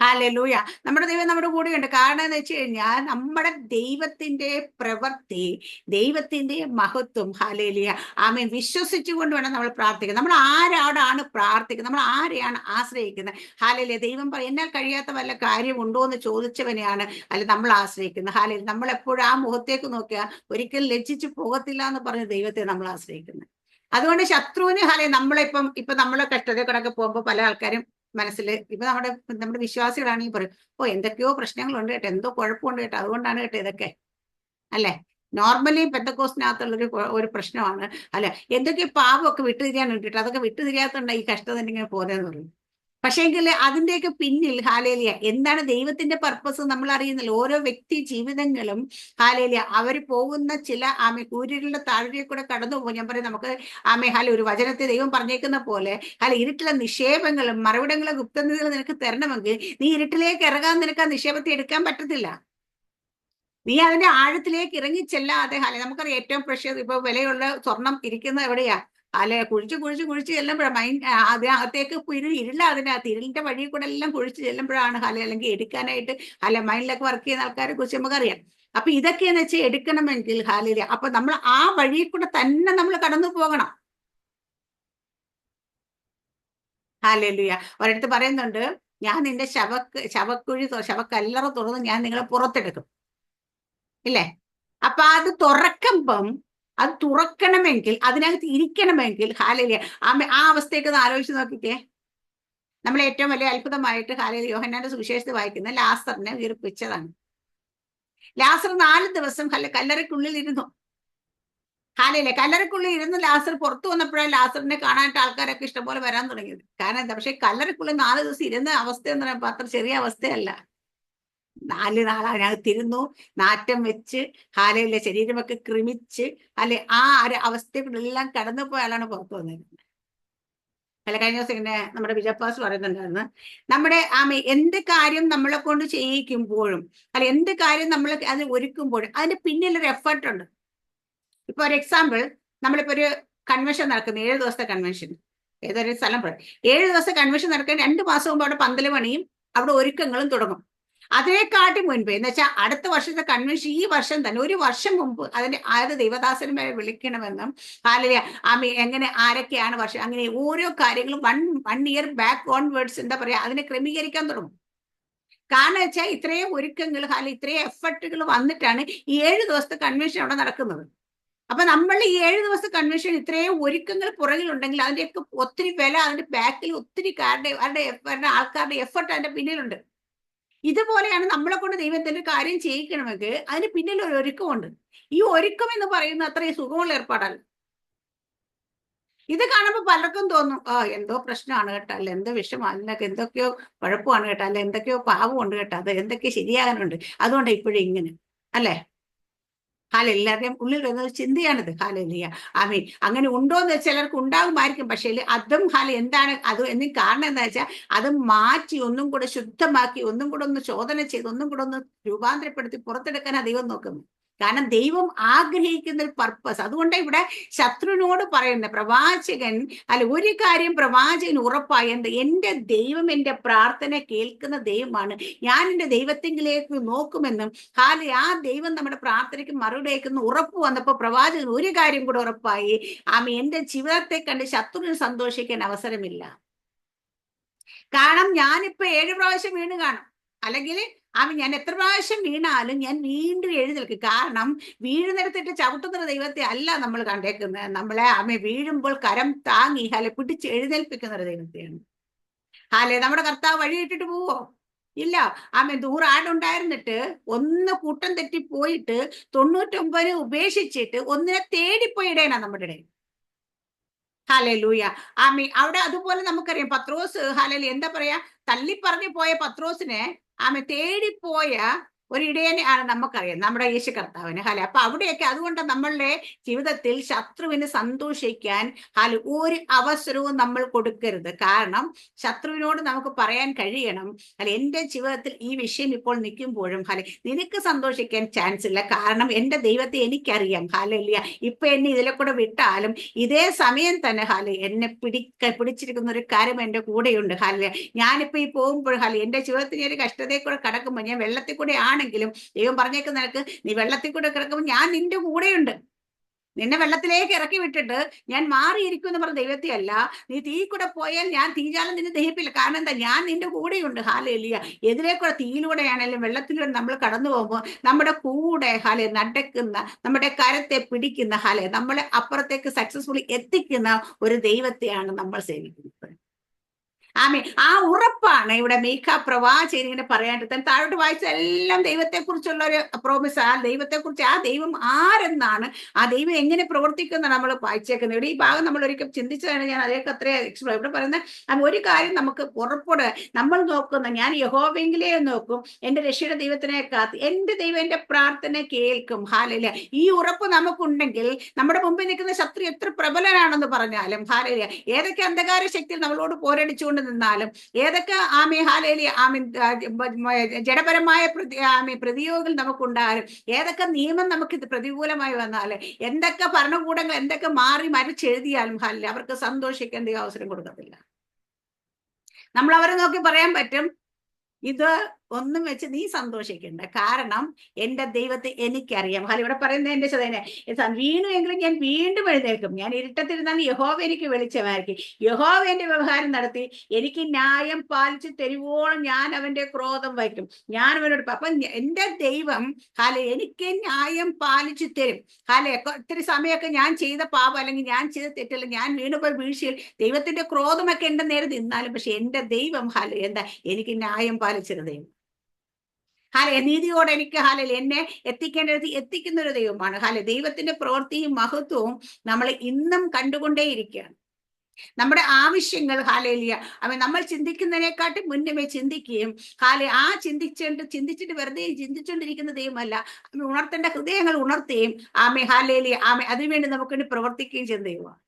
ഹല്ലേലൂയ, നമ്മുടെ ദൈവം നമ്മുടെ കൂടെയുണ്ട്. കാരണം എന്ന് വെച്ച് കഴിഞ്ഞാൽ നമ്മുടെ ദൈവത്തിന്റെ പ്രവൃത്തി, ദൈവത്തിന്റെ മഹത്വം ഹല്ലേലൂയ വിശ്വസിച്ചുകൊണ്ട് വേണം നമ്മൾ പ്രാർത്ഥിക്കാൻ. നമ്മൾ ആരോടാണ് പ്രാർത്ഥിക്കുന്നത്? നമ്മൾ ആരെയാണ് ആശ്രയിക്കുന്നത്? ഹല്ലേലൂയ, ദൈവം എന്നാൽ കഴിയാത്ത വല്ല കാര്യമുണ്ടോ എന്ന് ചോദിച്ചവനെയാണ് നമ്മൾ ആശ്രയിക്കുന്നത്. ഹല്ലേലൂയ, നമ്മൾ എപ്പോഴും ആ മുഖത്തേക്ക് നോക്കിയാൽ ഒരിക്കലും ലജ്ജിച്ചു പോകത്തില്ല എന്ന് പറഞ്ഞ ദൈവത്തെ നമ്മൾ ആശ്രയിക്കുന്നത്. അതുകൊണ്ട് ശത്രുവിന് ഇപ്പൊ നമ്മളെ കഷ്ടതയെ കൂടെ പോകുമ്പോൾ പല ആൾക്കാരും മനസ്സിൽ ഇപ്പൊ നമ്മുടെ വിശ്വാസികളാണെങ്കിൽ പറയും, എന്തൊക്കെയോ പ്രശ്നങ്ങളുണ്ട് കേട്ടോ, എന്തോ കുഴപ്പമുണ്ട് കേട്ടോ, അതുകൊണ്ടാണ് കേട്ടോ ഇതൊക്കെ, അല്ലെ? നോർമലി പെന്തക്കോസ്റ്റിനകത്തുള്ളൊരു ഒരു പ്രശ്നമാണ്, അല്ലെ, എന്തൊക്കെയോ പാപമൊക്കെ വിട്ടുതിരിയാനുണ്ട് കേട്ടോ, അതൊക്കെ വിട്ടുതിരിയാത്തോണ്ട് ഈ കഷ്ടത ഇങ്ങനെ പോകുന്നതെന്ന് പറയും. പക്ഷേങ്കിൽ അതിന്റെയൊക്കെ പിന്നിൽ ഹല്ലേലൂയ എന്താണ് ദൈവത്തിന്റെ പർപ്പസ് നമ്മൾ അറിയുന്നില്ല. ഓരോ വ്യക്തി ജീവിതങ്ങളും ഹല്ലേലൂയ അവർ പോകുന്ന ചില കൂരികളുടെ താഴ്വരയിൽ കൂടെ കടന്നു പോകും. ഞാൻ പറയും, നമുക്ക് ഒരു വചനത്തെ ദൈവം പറഞ്ഞേക്കുന്ന പോലെ ഇരുട്ടിലെ നിക്ഷേപങ്ങളും മറവിടങ്ങളും ഗുപ്തനിധികളും നിനക്ക് തരണമെങ്കിൽ നീ ഇരുട്ടിലേക്ക് ഇറങ്ങാൻ നിനക്ക് ആ നിക്ഷേപത്തെ എടുക്കാൻ പറ്റത്തില്ല. നീ അതിന്റെ ആഴത്തിലേക്ക് ഇറങ്ങിച്ചെല്ലാതെ നമുക്കറിയാം ഏറ്റവും പ്രഷ്യസ് ഇപ്പൊ വിലയുള്ള സ്വർണം ഇരിക്കുന്നത് എവിടെയാ? കുഴിച്ച് ചെല്ലുമ്പോഴാണ് അതിനകത്തേക്ക് ഇരുള, അതിനകത്ത് ഇരുളിന്റെ വഴി കൂടെ എല്ലാം കുഴിച്ച് ചെല്ലുമ്പോഴാണ് അല്ലെങ്കിൽ എടുക്കാനായിട്ട് മൈൻഡിലൊക്കെ വർക്ക് ചെയ്യുന്ന ആൾക്കാരെ കുറിച്ച് നമുക്കറിയാം. അപ്പൊ ഇതൊക്കെയെന്ന് വെച്ചാൽ എടുക്കണമെങ്കിൽ ഹല്ലേലൂയ അപ്പൊ നമ്മൾ ആ വഴി കൂടെ തന്നെ നമ്മൾ കടന്നു പോകണം. ഹല്ലേലൂയ, ഒരിടത്ത് പറയുന്നുണ്ട്, ഞാൻ നിന്റെ ശവക്കല്ലറ തുറന്ന് ഞാൻ നിങ്ങളെ പുറത്തെടുക്കും, ഇല്ലേ? അപ്പൊ അത് അത് തുറക്കണമെങ്കിൽ, അതിനകത്ത് ഇരിക്കണമെങ്കിൽ ഹല്ലേലൂയ ആ അവസ്ഥയൊക്കെ ഒന്ന് ആലോചിച്ച് നോക്കിക്കേ. നമ്മൾ ഏറ്റവും വലിയ അത്ഭുതമായിട്ട് ഹല്ലേലൂയ യോഹന്നാന്റെ സുവിശേഷത്തിൽ വായിക്കുന്ന ലാസറിനെ ഉയർപ്പിച്ചതാണ്. ലാസർ 4 ദിവസം കല്ലറയ്ക്കുള്ളിൽ ഇരുന്നു. ഹല്ലേലൂയ, കല്ലറയ്ക്കുള്ളിൽ ഇരുന്ന് ലാസർ പുറത്തു വന്നപ്പോഴാണ് ലാസറിനെ കാണാനായിട്ട് ആൾക്കാരൊക്കെ ഇഷ്ടംപോലെ വരാൻ തുടങ്ങിയത്. കാരണം എന്താ? പക്ഷെ കല്ലറയ്ക്കുള്ളിൽ 4 ദിവസം ഇരുന്ന അവസ്ഥ എന്ന് പറയുമ്പോൾ അത്ര ചെറിയ അവസ്ഥയല്ല. 4 നാൾ അതിനകത്തിരുന്നു, നാറ്റം വെച്ച് ഹല്ലേലൂയ ശരീരമൊക്കെ ക്രമിച്ച് ആ ഒരു അവസ്ഥകളെല്ലാം കടന്നു പോയാലാണ് പുറത്തു വന്നിരുന്നത്. കഴിഞ്ഞ ദിവസം ഇങ്ങനെ നമ്മുടെ വിജയപ്പാസ് പറയുന്നുണ്ടായിരുന്നു, നമ്മുടെ എന്ത് കാര്യം നമ്മളെ കൊണ്ട് ചെയ്യിക്കുമ്പോഴും എന്ത് കാര്യം നമ്മൾ അത് ഒരുക്കുമ്പോഴും അതിന്റെ പിന്നിലൊരു എഫേർട്ട് ഉണ്ട്. ഇപ്പൊ ഒരു എക്സാമ്പിൾ, നമ്മളിപ്പോ ഒരു കൺവെൻഷൻ നടക്കുന്നു, 7 ദിവസത്തെ കൺവെൻഷൻ, ഏതൊരു സ്ഥലം 7 ദിവസത്തെ കൺവെൻഷൻ നടക്കാൻ 2 മാസം മുമ്പ് അവിടെ പന്തല് പണിയും അവിടെ ഒരുക്കങ്ങളും തുടങ്ങും. അതിനെക്കാട്ടി മുൻപ് എന്ന് വെച്ചാൽ അടുത്ത വർഷത്തെ കൺവെൻഷൻ ഈ വർഷം തന്നെ 1 വർഷം മുമ്പ് അതിന്റെ ദൈവദാസന്മാരെ വിളിക്കണമെന്നും ഹല്ലേലൂയ എങ്ങനെ ആരൊക്കെയാണ് വർഷം, അങ്ങനെ ഓരോ കാര്യങ്ങളും വൺ ഇയർ ബാക്ക് ഓൺവേർഡ്സ് എന്താ പറയാ അതിനെ ക്രമീകരിക്കാൻ തുടങ്ങും. കാരണം വെച്ചാൽ ഇത്രയും ഒരുക്കങ്ങൾ ഇത്രയും എഫർട്ടുകൾ വന്നിട്ടാണ് ഈ 7 ദിവസത്തെ കൺവെൻഷൻ അവിടെ നടക്കുന്നത്. അപ്പൊ നമ്മൾ ഈ 7 ദിവസത്തെ കൺവെൻഷൻ ഇത്രയും ഒരുക്കങ്ങൾ പുറകിലുണ്ടെങ്കിൽ അതിന്റെയൊക്കെ ഒത്തിരി വില അതിന്റെ ബാക്കിൽ ഒത്തിരി ആൾക്കാരുടെ എഫർട്ട് അതിന്റെ പിന്നിലുണ്ട്. ഇതുപോലെയാണ് നമ്മളെ കൊണ്ട് ദൈവത്തിന്റെ കാര്യം ചെയ്യിക്കണമെങ്കിൽ അതിന് പിന്നിൽ ഒരു ഒരുക്കമുണ്ട്. ഈ ഒരുക്കം എന്ന് പറയുന്നത് അത്രയും സുഖമുള്ള ഏർപ്പാടല്ല. ഇത് കാണുമ്പോൾ പലർക്കും തോന്നും, എന്തോ പ്രശ്നമാണ് കേട്ടോ, അല്ല എന്തോ വിഷമമാണ്, അതിനൊക്കെ എന്തൊക്കെയോ കുഴപ്പമാണ് കേട്ടോ, അല്ല എന്തൊക്കെയോ പാവമുണ്ട് കേട്ടോ, അത് എന്തൊക്കെയോ ശരിയാകാനുണ്ട്, അതുകൊണ്ട് ഇപ്പോഴും ഇങ്ങനെ അല്ലേ. എല്ലാവരുടെയും ഉള്ളിൽ വരുന്ന ചിന്തയാണിത്. ഹാലലിയ ആമീൻ. അങ്ങനെ ഉണ്ടോന്ന് ചിലർക്ക് ഉണ്ടാകുമായിരിക്കും. പക്ഷേ അതും എന്താണ് അത് എന്ന് കാരണം എന്താ വെച്ചാൽ അത് മാറ്റി ഒന്നും കൂടെ ശുദ്ധമാക്കി ഒന്നും കൂടെ ഒന്ന് ശോധന ചെയ്ത് ഒന്നും കൂടെ ഒന്ന് രൂപാന്തരപ്പെടുത്തി പുറത്തെടുക്കാനാണ് ദൈവം നോക്കുന്നത്. കാരണം ദൈവം ആഗ്രഹിക്കുന്ന ഒരു പർപ്പസ്. അതുകൊണ്ട് ഇവിടെ ശത്രുവിനോട് പറയുന്ന പ്രവാചകൻ ഒരു കാര്യം പ്രവാചകൻ ഉറപ്പായി, എന്റെ ദൈവം എന്റെ പ്രാർത്ഥന കേൾക്കുന്ന ദൈവമാണ്, ഞാൻ എന്റെ ദൈവത്തിലേക്ക് നോക്കുമെന്നും ആ ദൈവം നമ്മുടെ പ്രാർത്ഥനയ്ക്ക് മറുപടി അയക്കുന്ന ഉറപ്പ് വന്നപ്പോ പ്രവാചകൻ ഒരു കാര്യം കൂടെ ഉറപ്പായി, എന്റെ ജീവിതത്തെ കണ്ട് ശത്രുവിന് സന്തോഷിക്കാൻ അവസരമില്ല. കാരണം ഞാനിപ്പോ 7 പ്രാവശ്യം വീണ് കാണും, അല്ലെങ്കിൽ ഞാൻ എത്ര പ്രാവശ്യം വീണാലും ഞാൻ വീണ്ടും എഴുന്നേൽക്കും. കാരണം വീഴുന്നിടത്തിട്ട് ചവിട്ടുന്ന ദൈവത്തെ അല്ല നമ്മൾ കണ്ടേക്കുന്നത്, നമ്മളെ വീഴുമ്പോൾ കരം താങ്ങി പിടിച്ച് എഴുന്നേൽപ്പിക്കുന്ന ഒരു ദൈവത്തെയാണ്. നമ്മുടെ കർത്താവ് വഴിയിട്ടിട്ട് പോവോ? ഇല്ല. 100 ആടുണ്ടായിരുന്നിട്ട് 1 കൂട്ടം തെറ്റി പോയിട്ട് 99 ഉപേക്ഷിച്ചിട്ട് 1 തേടിപ്പോയി ഇടേനാ നമ്മുടെ ഇടയിൽ. ഹല്ലേലൂയ. അവിടെ അതുപോലെ നമുക്കറിയാം പത്രോസ് എന്താ പറയാ, തള്ളിപ്പറഞ്ഞു പോയ പത്രോസിനെ തേടിപ്പോയ ഒരു ഇടയനെ ആണ് നമുക്കറിയാം, നമ്മുടെ യേശു കർത്താവിന്. അപ്പൊ അവിടെയൊക്കെ അതുകൊണ്ട് നമ്മളുടെ ജീവിതത്തിൽ ശത്രുവിന് സന്തോഷിക്കാൻ ഒരു അവസരവും നമ്മൾ കൊടുക്കരുത്. കാരണം ശത്രുവിനോട് നമുക്ക് പറയാൻ കഴിയണം, എന്റെ ജീവിതത്തിൽ ഈ വിഷയം ഇപ്പോൾ നിൽക്കുമ്പോഴും നിനക്ക് സന്തോഷിക്കാൻ ചാൻസ് ഇല്ല, കാരണം എന്റെ ദൈവത്തെ എനിക്കറിയാം. ഹല്ലേലൂയ. ഇപ്പൊ എന്നെ ഇതിലെ കൂടെ വിട്ടാലും ഇതേ സമയം തന്നെ എന്നെ പിടിച്ചിരിക്കുന്ന ഒരു കാര്യം എന്റെ കൂടെയുണ്ട്. ഞാനിപ്പോ ഈ പോകുമ്പോൾ എന്റെ ജീവിതത്തിന് ഒരു കഷ്ടതയെ കൂടെ കടക്കുമ്പോൾ, ഞാൻ വെള്ളത്തിൽ കൂടെ ആണെങ്കിലും ദൈവം പറഞ്ഞേക്കുന്ന നിനക്ക് നീ വെള്ളത്തിൽ കൂടെ കിടക്കുമ്പോൾ ഞാൻ നിന്റെ കൂടെയുണ്ട്, നിന്നെ വെള്ളത്തിലേക്ക് ഇറക്കി വിട്ടിട്ട് ഞാൻ മാറിയിരിക്കും എന്ന് പറഞ്ഞ ദൈവത്തെ അല്ല, നീ തീ കൂടെ പോയാൽ ഞാൻ തീജാലം നിന്നെ ദഹിപ്പില്ല. കാരണം എന്താ, ഞാൻ നിന്റെ കൂടെയുണ്ട്. ഹല്ലേലൂയ. എതിലേക്കൂടെ തീയിലൂടെയാണെങ്കിലും വെള്ളത്തിലൂടെ നമ്മൾ കടന്നു പോകുമ്പോൾ നമ്മുടെ കൂടെ നടക്കുന്ന, നമ്മുടെ കരത്തെ പിടിക്കുന്ന നമ്മളെ അപ്പുറത്തേക്ക് സക്സസ്ഫുള്ളി എത്തിക്കുന്ന ഒരു ദൈവത്തെയാണ് നമ്മൾ സേവിക്കുന്നത്. ആ ഉറപ്പാണ് ഇവിടെ മീഖ പ്രവാചകൻ ഇങ്ങനെ പറയാനായിട്ട് താഴോട്ട് വായിച്ച എല്ലാം ദൈവത്തെ കുറിച്ചുള്ള ഒരു പ്രോമിസ്. ആ ദൈവത്തെ കുറിച്ച്, ആ ദൈവം ആരെന്നാണ്, ആ ദൈവം എങ്ങനെ പ്രവർത്തിക്കുന്ന നമ്മൾ വായിച്ചേക്കുന്നത്. ഇവിടെ ഈ ഭാഗം നമ്മൾ ഒരിക്കലും ചിന്തിച്ചതാണ്, ഞാൻ അതേക്ക് അത്രയും എക്സ്പ്ലോർ. ഇവിടെ പറയുന്ന ഒരു കാര്യം നമുക്ക് ഉറപ്പോടെ നമ്മൾ നോക്കുന്ന, ഞാൻ യഹോവയെങ്കിലേ നോക്കും, എന്റെ രക്ഷയുടെ ദൈവത്തിനെ കാത്ത് എന്റെ ദൈവം എന്റെ പ്രാർത്ഥന കേൾക്കും. ഹല്ലേലൂയ. ഈ ഉറപ്പ് നമുക്കുണ്ടെങ്കിൽ നമ്മുടെ മുമ്പിൽ നിൽക്കുന്ന ശത്രു എത്ര പ്രബലനാണെന്ന് പറഞ്ഞാലും, ഹല്ലേലൂയ, ഏതൊക്കെ അന്ധകാര ശക്തിയിൽ നമ്മളോട് പോരടിച്ചുകൊണ്ട് നിന്നാലും, ഏതൊക്കെ ജഡപരമായ പ്രതിയോഗികൾ നമുക്കുണ്ടായാലും, ഏതൊക്കെ നിയമം നമുക്ക് ഇത് പ്രതികൂലമായി വന്നാലും, എന്തൊക്കെ ഭരണകൂടങ്ങൾ എന്തൊക്കെ മാറി മരിച്ചെഴുതിയാലും അവർക്ക് സന്തോഷിക്കാൻ അവസരം കൊടുക്കത്തില്ല. നമ്മൾ അവരെ നോക്കി പറയാൻ പറ്റും, ഇത് ഒന്നും വെച്ച് നീ സന്തോഷിക്കണ്ട, കാരണം എന്റെ ദൈവത്തെ എനിക്കറിയാം. ഇവിടെ പറയുന്നത് എന്റെ ചതനെ വീണുവെങ്കിലും ഞാൻ വീണ്ടും എഴുന്നേൽക്കും, ഞാൻ ഇരുട്ടത്തിരുന്നാൽ യഹോവ എനിക്ക് വെളിച്ചമായിരിക്കും, യഹോവ എന്റെ വ്യവഹാരം നടത്തി എനിക്ക് ന്യായം പാലിച്ച് തരുവോളം ഞാൻ അവന്റെ ക്രോധം വയ്ക്കും, ഞാൻ അവനോട്. അപ്പൊ എന്റെ ദൈവം എനിക്ക് ന്യായം പാലിച്ചു തരും. ഒത്തിരി സമയമൊക്കെ ഞാൻ ചെയ്ത പാപം അല്ലെങ്കിൽ ഞാൻ ചെയ്ത തെറ്റല്ല, ഞാൻ വീണുപോയി വീഴ്ചയിൽ ദൈവത്തിന്റെ ക്രോധമൊക്കെ എന്റെ നേരെ നിന്നാലും, പക്ഷെ എന്റെ ദൈവം എന്താ, എനിക്ക് ന്യായം പാലിച്ചൊരു ദൈവം. നീതിയോടെ എനിക്ക് എന്നെ എത്തിക്കേണ്ടത് എത്തിക്കുന്ന ഒരു ദൈവമാണ്. ദൈവത്തിന്റെ പ്രവൃത്തിയും മഹത്വവും നമ്മൾ ഇന്നും കണ്ടുകൊണ്ടേയിരിക്കുകയാണ്. നമ്മുടെ ആവശ്യങ്ങൾ നമ്മൾ ചിന്തിക്കുന്നതിനെക്കാട്ടും മുന്നമേ ചിന്തിക്കുകയും ചിന്തിച്ചിട്ട് വെറുതെ ചിന്തിച്ചുകൊണ്ടിരിക്കുന്ന ദൈവമല്ല, ഉണർത്തേണ്ട ഹൃദയങ്ങൾ ഉണർത്തുകയും അതിനുവേണ്ടി നമുക്ക് വേണ്ടി പ്രവർത്തിക്കുകയും ചെയ്യുന്ന ദൈവമാണ്.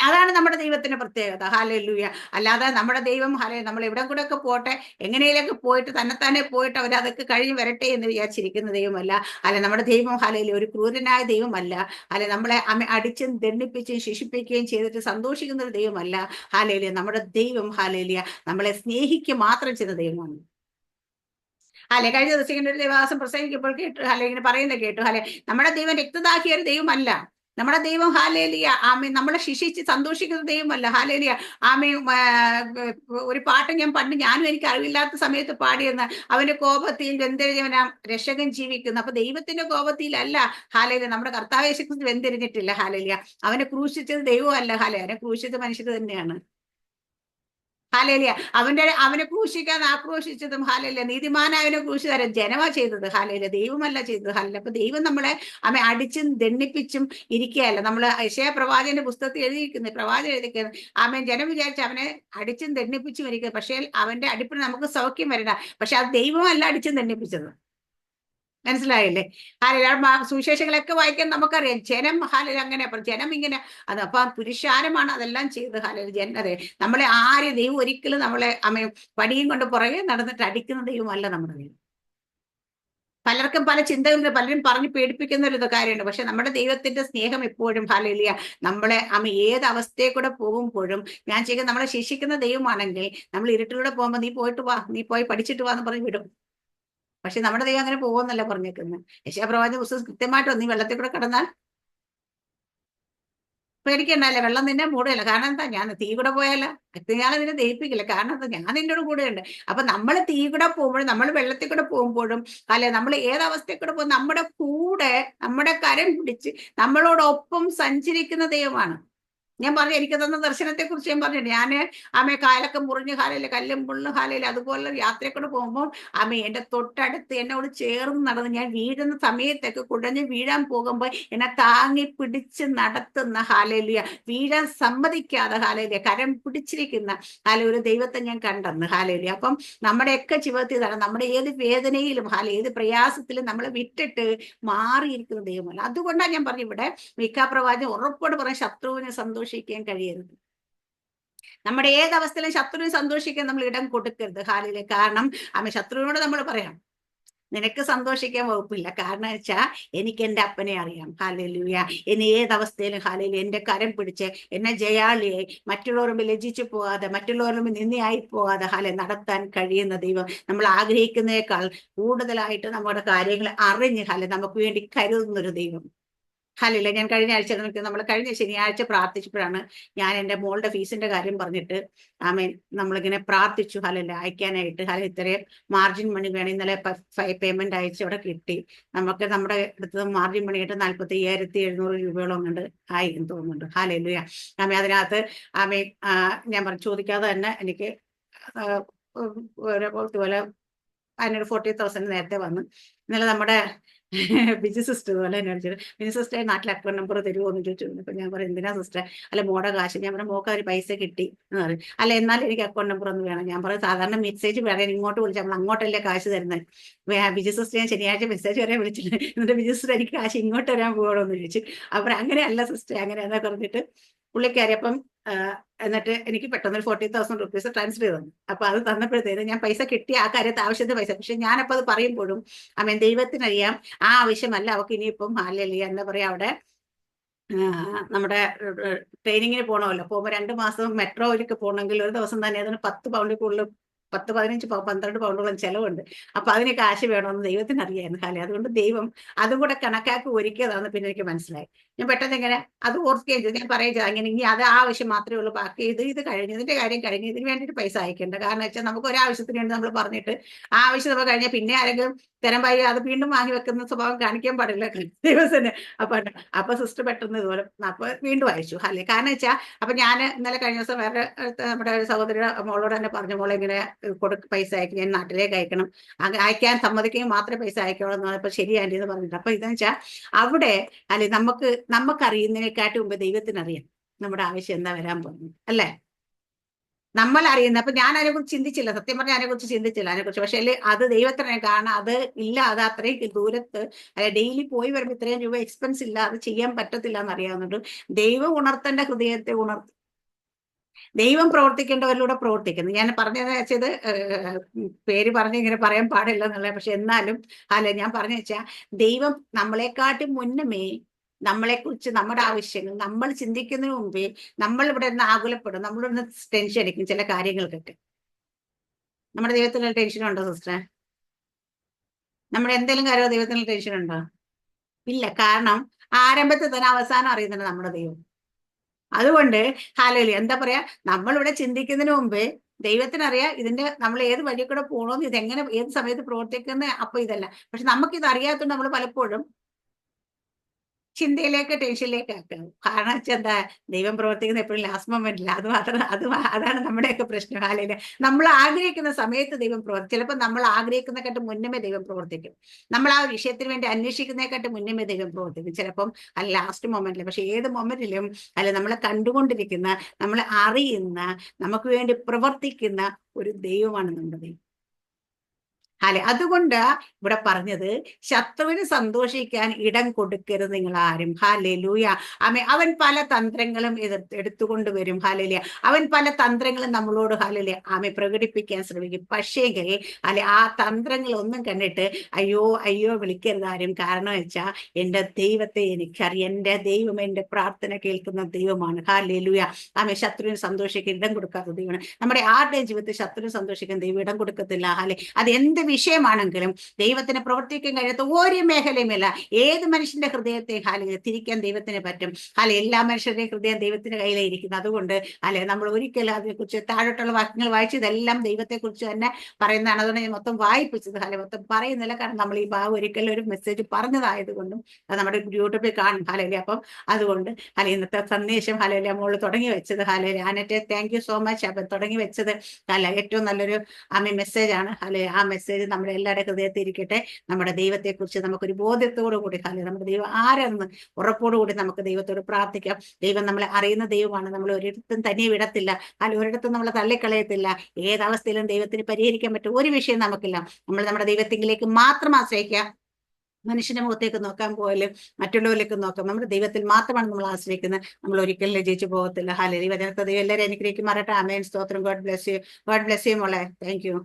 അതാണ് നമ്മുടെ ദൈവത്തിന്റെ പ്രത്യേകത. ഹല്ലേലൂയ. അല്ലാതെ നമ്മുടെ ദൈവം നമ്മൾ എവിടെ കൂടെ ഒക്കെ പോട്ടെ, എങ്ങനെയൊക്കെ പോയിട്ട് തന്നെത്താനെ പോയിട്ട് അവരതൊക്കെ കഴിഞ്ഞ് വരട്ടെ എന്ന് വിചാരിച്ചിരിക്കുന്ന ദൈവമല്ല. നമ്മുടെ ദൈവം ഒരു ക്രൂരനായ ദൈവമല്ല. നമ്മളെ അടിച്ചും ദണ്ഡിപ്പിച്ചും ശിക്ഷിപ്പിക്കുകയും ചെയ്തിട്ട് സന്തോഷിക്കുന്ന ഒരു ദൈവമല്ല. ഹല്ലേലൂയ. നമ്മുടെ ദൈവം നമ്മളെ സ്നേഹിക്കുക മാത്രം ചെയ്യുന്ന ദൈവമാണ്. കഴിഞ്ഞ ദിവസം ഇങ്ങനെ ഒരു ദൈവദാസൻ പ്രസംഗിക്കുമ്പോൾ കേട്ടു, ഇങ്ങനെ പറയുന്നത് കേട്ടു, നമ്മുടെ ദൈവം രക്തദാഹിയ ഒരു ദൈവമല്ല. നമ്മുടെ ദൈവം ഹല്ലേലൂയ നമ്മളെ ശിക്ഷിച്ച് സന്തോഷിക്കുന്ന ദൈവമല്ല. ഹല്ലേലൂയ. ഒരു പാട്ട് ഞാനും എനിക്ക് അറിവില്ലാത്ത സമയത്ത് പാടിയെന്ന്, അവന്റെ കോപത്തിൽ വെന്തെരിഞ്ഞവനാ രക്ഷകൻ ജീവിക്കുന്നു. അപ്പൊ ദൈവത്തിന്റെ കോപത്തിലല്ല ഹല്ലേലൂയ, നമ്മുടെ കർത്താവ് യേശു ക്രിസ്തു വെന്തെരിഞ്ഞിട്ടില്ല. ഹല്ലേലൂയ. അവനെ ക്രൂശിച്ചത് ദൈവമല്ല, അവനെ ക്രൂശിച്ചത് മനുഷ്യർ തന്നെയാണ്. ഹാലേലിയ. അവനെ ക്രൂശിക്കാൻ ആക്രോശിച്ചതും ഹാലേലിയ, നീതിമാനായവനെ ക്രൂശിതരം ജനമാ ചെയ്തത്. ഹാലേലിയ, ദൈവമല്ല ചെയ്തത്. ഹാലേലിയ. അപ്പൊ ദൈവം നമ്മളെ അടിച്ചും ദണ്ഡിപ്പിച്ചും ഇരിക്കുകയല്ല. നമ്മൾ യെശയ്യാ പ്രവാചകന്റെ പുസ്തകത്തിൽ എഴുതിയിരിക്കുന്നത്, പ്രവാചകൻ എഴുതിയിരിക്കുന്നത്, ജനം വിചാരിച്ച് അവനെ അടിച്ചും ദണ്ഡിപ്പിച്ചും ഇരിക്കുക. പക്ഷേ അവന്റെ അടിപ്പിന് നമുക്ക് സൗഖ്യം വരണം. പക്ഷെ അത് ദൈവമല്ല അടിച്ചും ദണ്ഡിപ്പിച്ചത്. മനസ്സിലായില്ലേ? സുവിശേഷങ്ങളൊക്കെ വായിക്കാൻ നമുക്കറിയാം. ജനം ഹാലൽ അങ്ങനെ ജനം ഇങ്ങനെ അത് അപ്പൊ പുരുഷാരമാണ് അതെല്ലാം ചെയ്ത് ഹാലൽ അതെ. നമ്മളെ ദൈവം ഒരിക്കലും നമ്മളെ വടിയും കൊണ്ട് പുറകെ നടന്നിട്ട് അടിക്കുന്ന ദൈവമല്ല നമ്മുടെ ദൈവം. പലർക്കും പല ചിന്തകളുണ്ട്, പലരും പറഞ്ഞ് പേടിപ്പിക്കുന്ന ഒരു കാര്യമുണ്ട്. പക്ഷെ നമ്മുടെ ദൈവത്തിന്റെ സ്നേഹം എപ്പോഴും ഹാലേലിയ നമ്മളെ ഏത് അവസ്ഥയെ കൂടെ പോകുമ്പോഴും ഞാൻ ചെയ്യുക നമ്മളെ ശിക്ഷിക്കുന്ന ദൈവമാണെങ്കിൽ നമ്മൾ ഇരുട്ടിലൂടെ പോകുമ്പോൾ നീ പോയിട്ട് വാ, നീ പോയി പഠിച്ചിട്ട് വാ എന്ന് പറഞ്ഞ് വിടും. പക്ഷെ നമ്മുടെ ദൈവം അങ്ങനെ പോകുമെന്നല്ല പറഞ്ഞേക്കുന്നത്. യെശയ്യാ പ്രവാചക പുസ്തകം കൃത്യമായിട്ടോ നീ വെള്ളത്തിൽ കൂടെ കടന്നാൽ പേടിക്കണ്ടല്ലേ, വെള്ളം നിന്നെ മൂടുകയല്ല. കാരണം എന്താ, ഞാൻ തീ കൂടെ പോയാലോ ഞാൻ നിന്നെ ദഹിപ്പിക്കില്ല. കാരണം എന്താ, ഞാൻ നിന്നോട് കൂടെയുണ്ട്. അപ്പൊ നമ്മൾ തീ കൂടെ പോകുമ്പോഴും നമ്മൾ വെള്ളത്തിൽ കൂടെ പോകുമ്പോഴും അല്ലെ നമ്മൾ ഏതവസ്ഥയിൽ കൂടെ പോകും, നമ്മുടെ കൂടെ നമ്മുടെ കരം പിടിച്ച് നമ്മളോടൊപ്പം സഞ്ചരിക്കുന്ന ദൈവമാണ്. ഞാൻ പറഞ്ഞു എനിക്ക് തന്ന ദർശനത്തെ കുറിച്ച് ഞാൻ പറഞ്ഞു. ഞാൻ കാലൊക്കെ മുറിഞ്ഞ് ഹാലയില്ല, കല്ലും മുള്ളും ഹാലയില്ല, അതുപോലെ യാത്രയെ കൂടെ പോകുമ്പോൾ എന്റെ തൊട്ടടുത്ത് എന്നോട് ചേർന്ന് നടന്ന് ഞാൻ വീഴുന്ന സമയത്തൊക്കെ കുടഞ്ഞ് വീഴാൻ പോകുമ്പോൾ എന്നെ താങ്ങി പിടിച്ച് നടത്തുന്ന ഹാലയിലിയ, വീഴാൻ സമ്മതിക്കാതെ ഹാലയിലിയ കരം പിടിച്ചിരിക്കുന്ന ഒരു ദൈവത്തെ ഞാൻ കണ്ടെന്ന് ഹാലയിലിയ. അപ്പം നമ്മുടെയൊക്കെ ജീവിതത്തിൽ ഇതാണ്, നമ്മുടെ ഏത് വേദനയിലും ഏത് പ്രയാസത്തിലും നമ്മളെ വിട്ടിട്ട് മാറിയിരിക്കുന്ന ദൈവമല്ല. അതുകൊണ്ടാണ് ഞാൻ പറഞ്ഞു ഇവിടെ മീഖാ പ്രവാചകൻ ഉറപ്പോട് പറഞ്ഞ ശത്രുവിനെ സന്തോഷിക്കാൻ കഴിയരുത്. നമ്മുടെ ഏതവസ്ഥയിലും ശത്രുവിനെ സന്തോഷിക്കാൻ നമ്മൾ ഇടം കൊടുക്കരുത് ഹാലിലെ. കാരണം ശത്രുവിനോട് നമ്മൾ പറയാം നിനക്ക് സന്തോഷിക്കാൻ വകുപ്പില്ല. കാരണം വെച്ചാൽ എനിക്ക് എൻ്റെ അപ്പനെ അറിയാം. ഹാലലൂയ. എന്നെ ഏതവസ്ഥയിലും ഹാലയിൽ എൻ്റെ കരം പിടിച്ച് എന്നെ ജയാളിയായി മറ്റുള്ളവരും ലജ്ജിച്ചു പോകാതെ മറ്റുള്ളവരും നിന്നയായി പോകാതെ നടത്താൻ കഴിയുന്ന ദൈവം, നമ്മൾ ആഗ്രഹിക്കുന്നതിനേക്കാൾ കൂടുതലായിട്ട് നമ്മുടെ കാര്യങ്ങൾ അറിഞ്ഞ് നമുക്ക് വേണ്ടി കരുതുന്നൊരു ദൈവം. ഹല്ലേലൂയ. ഞാൻ കഴിഞ്ഞ ആഴ്ച നമ്മൾ കഴിഞ്ഞ ശനിയാഴ്ച പ്രാർത്ഥിച്ചപ്പോഴാണ് ഞാൻ എൻ്റെ മോളുടെ ഫീസിന്റെ കാര്യം പറഞ്ഞിട്ട് നമ്മളിങ്ങനെ പ്രാർത്ഥിച്ചു ഹല്ലേലൂയ അയക്കാനായിട്ട്. ഇത്രയും മാർജിൻ മണി വേണം. ഇന്നലെ പേയ്മെന്റ് അയച്ച് അവിടെ കിട്ടി. നമുക്ക് നമ്മുടെ അടുത്ത് മാർജിൻ മണി ആയിട്ട് 45,700 രൂപയോളം കൊണ്ട് ആയി എന്ന് തോന്നുന്നുണ്ട്. ഹല്ലേലൂയ. അതിനകത്ത് ഞാൻ ചോദിക്കാതെ തന്നെ എനിക്ക് ഇതുപോലെ അതിനൊരു 40,000 നേരത്തെ വന്നു. ഇന്നലെ നമ്മുടെ ബിജു സിസ്റ്റർ പോലെ എന്നെ വിളിച്ചിട്ട് ബിജു സിസ്റ്റർ നാട്ടിൽ അക്കൗണ്ട് നമ്പർ തരുമോ എന്ന് ചോദിച്ചു. അപ്പൊ ഞാൻ പറയും എന്തിനാ സിസ്റ്റർ, അല്ല മോടെ കാശ്. ഞാൻ പറഞ്ഞ മോക്ക് ഒരു പൈസ കിട്ടി എന്ന് പറയും. അല്ല എന്നാലും എനിക്ക് അക്കൗണ്ട് നമ്പർ ഒന്ന് വേണം. ഞാൻ പറയും സാധാരണ മെസ്സേജ് പറയാൻ ഇങ്ങോട്ട് വിളിച്ചാൽ നമ്മൾ അങ്ങോട്ടല്ലേ കാശ് തരുന്നത്. ബിജു സിസ്റ്റർ ഞാൻ ശനിയാഴ്ച മെസ്സേജ് വരെ വിളിച്ചിട്ട് എന്നിട്ട് ബിജു സിസ്റ്റർ എനിക്ക് കാശ് ഇങ്ങോട്ട് വരാൻ പോകണോ എന്ന് ചോദിച്ചു. അപ്പൊ അങ്ങനെയല്ല സിസ്റ്റർ, അങ്ങനെയാണെന്ന് പറഞ്ഞിട്ട് പുള്ളിക്കാരി അപ്പം എന്നിട്ട് എനിക്ക് പെട്ടെന്ന് 40,000 റുപ്പീസ് ട്രാൻസ്ഫർ ചെയ്തു. അപ്പൊ അത് തന്നപ്പോഴത്തേനും ഞാൻ പൈസ കിട്ടിയ ആ കാര്യത്തെ ആവശ്യത്തിന് പൈസ. പക്ഷെ ഞാനപ്പോ അത് പറയുമ്പോഴും ദൈവത്തിനറിയാം ആ ആവശ്യമല്ല അവർക്ക് ഇനിയിപ്പം ഹല്ലേലൂയ എന്താ പറയാ അവിടെ നമ്മുടെ ട്രെയിനിങ്ങിന് പോകണമല്ലോ. പോകുമ്പോൾ 2 മാസം മെട്രോയിലേക്ക് പോകണമെങ്കിൽ ഒരു ദിവസം തന്നെ അതിന് 10 പൗണ്ടിൽ കൂടുതൽ 10, 15, 12 പൗണ്ടോളം ചെലവുണ്ട്. അപ്പൊ അതിന് കാശ് വേണമെന്ന് ദൈവത്തിന് അറിയായിരുന്നു ഹാലേ. അതുകൊണ്ട് ദൈവം അതും കൂടെ കണക്കാക്കി ഒരുക്കിയതാണെന്ന് പിന്നെ എനിക്ക് മനസ്സിലായി. ഞാൻ പെട്ടെന്ന് ഇങ്ങനെ അത് ഓർക്കുകയും ചെയ്തു. ഞാൻ പറയുക അങ്ങനെ ഇനി അത് ആവശ്യം മാത്രമേ ഉള്ളൂ, ബാക്കി ഇത് കഴിഞ്ഞു, ഇതിന്റെ കാര്യം കഴിഞ്ഞു, ഇതിന് വേണ്ടിയിട്ട് പൈസ അയക്കേണ്ട. കാരണം വെച്ചാൽ നമുക്ക് ഒരാവശ്യത്തിന് വേണ്ടി നമ്മൾ പറഞ്ഞിട്ട് ആ ആവശ്യം നമ്മൾ കഴിഞ്ഞാൽ പിന്നെ ആരെങ്കിലും തരം പായി അത് വീണ്ടും വാങ്ങി വെക്കുന്ന സ്വഭാവം കാണിക്കാൻ പാടില്ല ദിവസം. അപ്പൊ സിസ്റ്റർ പെട്ടെന്ന് ഇതുപോലെ അപ്പൊ വീണ്ടും അയച്ചു ഹാലേ. കാരണം വെച്ചാൽ അപ്പൊ ഞാൻ ഇന്നലെ കഴിഞ്ഞ ദിവസം വേറെ നമ്മുടെ ഒരു സഹോദരി മോളോട് തന്നെ പറഞ്ഞു, മോളെ ഇങ്ങനെ പൈസ അയക്കും, ഞാൻ നാട്ടിലേക്ക് അയക്കണം, അയക്കാൻ സമ്മതിക്കുകയും മാത്രമേ പൈസ അയക്കുള്ളൂ എന്ന് പറഞ്ഞപ്പോൾ ശരി ആൻറ്റി എന്ന് പറഞ്ഞിട്ട്. അപ്പൊ ഇതെന്ന് വെച്ചാൽ അവിടെ അല്ലെ നമുക്കറിയുന്നതിനെക്കാട്ടും മുമ്പ് ദൈവത്തിനറിയാം നമ്മുടെ ആവശ്യം എന്താ വരാൻ പോകുന്നത് അല്ലേ. നമ്മൾ അറിയുന്നത്. അപ്പൊ ഞാൻ അതിനെക്കുറിച്ച് ചിന്തിച്ചില്ല, സത്യം പറഞ്ഞാൽ അതിനെക്കുറിച്ച് ചിന്തിച്ചില്ല അതിനെക്കുറിച്ച്. പക്ഷെ അത് ദൈവത്തിനെ കാണാൻ അത് ഇല്ല, അത് അത്രയും ദൂരത്ത് ഡെയിലി പോയി വരുമ്പോൾ ഇത്രയും രൂപ എക്സ്പെൻസ് ഇല്ല, അത് ചെയ്യാൻ പറ്റത്തില്ല എന്ന് അറിയാവുന്നുണ്ട്. ദൈവം ഉണർത്തേണ്ട ഹൃദയത്തെ ഉണർത്തി ദൈവം പ്രവർത്തിക്കേണ്ടവരിലൂടെ പ്രവർത്തിക്കുന്നു. ഞാൻ പറഞ്ഞത് വെച്ചത് പേര് പറഞ്ഞ് ഇങ്ങനെ പറയാൻ പാടില്ല എന്നുള്ള, പക്ഷെ എന്നാലും ഞാൻ പറഞ്ഞു വെച്ചാൽ ദൈവം നമ്മളെക്കാട്ടും മുന്നമേ നമ്മളെക്കുറിച്ച് നമ്മുടെ ആവശ്യങ്ങൾ നമ്മൾ ചിന്തിക്കുന്നതിന് മുമ്പേ നമ്മൾ ഇവിടെ നിന്ന് ആകുലപ്പെടും, നമ്മളിവിടെ നിന്ന് ടെൻഷൻ അടിക്കും ചില കാര്യങ്ങൾക്കൊക്കെ. നമ്മുടെ ദൈവത്തിന് ടെൻഷൻ ഉണ്ടോ സിസ്റ്ററെ? നമ്മുടെ എന്തെങ്കിലും കാര്യം ദൈവത്തിന് ടെൻഷൻ ഉണ്ടോ? ഇല്ല. കാരണം ആരംഭത്തിൽ തന്നെ അവസാനം അറിയുന്നുണ്ട് നമ്മുടെ ദൈവം. അതുകൊണ്ട് ഹല്ലേലൂയ എന്താ പറയാ, നമ്മളിവിടെ ചിന്തിക്കുന്നതിന് മുമ്പേ ദൈവത്തിനറിയാം ഇതിന്റെ നമ്മൾ ഏത് വഴി കൂടെ പോകണമെന്ന്, ഇതെങ്ങനെ ഏത് സമയത്ത് പ്രവർത്തിക്കുന്ന. അപ്പൊ ഇതല്ല, പക്ഷെ നമുക്കിത് അറിയാത്തതുകൊണ്ട് നമ്മൾ പലപ്പോഴും ചിന്തയിലേക്ക് ടെൻഷനിലേക്ക് ആക്കാം. കാരണം വെച്ചാൽ എന്താ, ദൈവം പ്രവർത്തിക്കുന്ന എപ്പോഴും ലാസ്റ്റ് മൊമെന്റില്ല. അതാണ് നമ്മുടെയൊക്കെ പ്രശ്നം. ഹാലയില് നമ്മൾ ആഗ്രഹിക്കുന്ന സമയത്ത് ദൈവം ചിലപ്പോൾ നമ്മൾ ആഗ്രഹിക്കുന്നതിനെക്കാട്ട് മുന്നമേ ദൈവം പ്രവർത്തിക്കും. നമ്മൾ ആ വിഷയത്തിന് വേണ്ടി അന്വേഷിക്കുന്നതിനെക്കാട്ട് മുന്നമേ ദൈവം പ്രവർത്തിക്കും. ചിലപ്പം അല്ല ലാസ്റ്റ് മൊമെന്റിൽ. പക്ഷെ ഏത് മൊമെന്റിലും അല്ല, നമ്മളെ കണ്ടുകൊണ്ടിരിക്കുന്ന, നമ്മളെ അറിയുന്ന, നമുക്ക് വേണ്ടി പ്രവർത്തിക്കുന്ന ഒരു ദൈവമാണ് നമ്മുടെ ദൈവം. അല്ലെ, അതുകൊണ്ട് ഇവിടെ പറഞ്ഞത് ശത്രുവിന് സന്തോഷിക്കാൻ ഇടം കൊടുക്കരുത് നിങ്ങൾ ആരും. ഹല്ലേലൂയ. അവൻ പല തന്ത്രങ്ങളും എടുത്തുകൊണ്ട് വരും. ഹല്ലേലൂയ. അവൻ പല തന്ത്രങ്ങളും നമ്മളോട് ഹല്ലേലൂയ പ്രകടിപ്പിക്കാൻ ശ്രമിക്കും. പക്ഷേങ്കിൽ അല്ലെ, ആ തന്ത്രങ്ങൾ ഒന്നും കണ്ടിട്ട് അയ്യോ അയ്യോ വിളിക്കരുത് ആരും. കാരണം വെച്ചാൽ എൻ്റെ ദൈവത്തെ എനിക്കറിയാം. എൻ്റെ ദൈവം എൻ്റെ പ്രാർത്ഥന കേൾക്കുന്ന ദൈവമാണ്. ഹല്ലേലൂയ. ശത്രുവിന് സന്തോഷിക്കാൻ ഇടം കൊടുക്കാത്ത ദൈവമാണ്. നമ്മുടെ ആരുടെയും ജീവിതത്തിൽ ശത്രുവിന് സന്തോഷിക്കാൻ ദൈവം ഇടം കൊടുക്കത്തില്ല. ഹല്ലെ, അത് എന്ത് വിഷയമാണെങ്കിലും ദൈവത്തിന് പ്രവർത്തിക്കാൻ കഴിയാത്ത ഒരു മേഖലയുമില്ല. ഏത് മനുഷ്യന്റെ ഹൃദയത്തെ തിരിക്കാൻ ദൈവത്തിന് പറ്റും. എല്ലാ മനുഷ്യരുടെയും ഹൃദയം ദൈവത്തിന്റെ കയ്യിലായിരിക്കുന്നു. അതുകൊണ്ട് നമ്മൾ ഒരിക്കലും അതിനെക്കുറിച്ച് താഴോട്ടുള്ള വാക്യങ്ങൾ വായിച്ച് ഇതെല്ലാം ദൈവത്തെ കുറിച്ച് തന്നെ പറയുന്നതാണ്. അതുകൊണ്ട് ഞാൻ മൊത്തം വായിപ്പിച്ചത്. മൊത്തം പറയുന്നില്ല. കാരണം നമ്മൾ ഈ ഭാഗം ഒരിക്കലും ഒരു മെസ്സേജ് പറഞ്ഞതായതുകൊണ്ടും അത് നമ്മുടെ യൂട്യൂബിൽ കാണും. അപ്പം അതുകൊണ്ട് ഇന്നത്തെ സന്ദേശം മോള് തുടങ്ങി വെച്ചത് ആനറ്റെ താങ്ക് യു സോ മച്ച്. അപ്പം തുടങ്ങി വെച്ചത് ഏറ്റവും നല്ലൊരു മെസ്സേജാണ്. ആ മെസ്സേജ് നമ്മുടെ എല്ലാവരുടെ ഹൃദയത്തിൽ ഇരിക്കട്ടെ. നമ്മുടെ ദൈവത്തെക്കുറിച്ച് നമുക്കൊരു ബോധ്യത്തോടു കൂടി നമ്മുടെ ദൈവം ആരെന്ന് ഉറപ്പോടുകൂടി നമുക്ക് ദൈവത്തോട് പ്രാർത്ഥിക്കാം. ദൈവം നമ്മളെ അറിയുന്ന ദൈവമാണ്. നമ്മൾ ഒരിടത്തും തനിയെ വിടത്തില്ല. ഒരിടത്തും നമ്മളെ തള്ളിക്കളയത്തില്ല. ഏതവസ്ഥയിലും ദൈവത്തിന് പരിഹരിക്കാൻ പറ്റും ഒരു വിഷയം നമുക്കില്ല. നമ്മൾ നമ്മുടെ ദൈവത്തിലേക്ക് മാത്രം ആശ്രയിക്കാം. മനുഷ്യന്റെ മുഖത്തേക്ക് നോക്കാൻ പോയാലും മറ്റുള്ളവരിലേക്ക് നോക്കാം. നമ്മുടെ ദൈവത്തിൽ മാത്രമാണ് നമ്മൾ ആശ്രയിക്കുന്നത്. നമ്മൾ ഒരിക്കലും ലജിച്ചു പോകത്തില്ല. ഹല്ലേലൂയ. വചനത്തെ ദൈവം എല്ലാവരും അനുഗ്രഹിക്കുമാറാട്ടെ. ആമേൻ. സ്തോത്രം. God bless you. God bless you മോളെ. Thank U.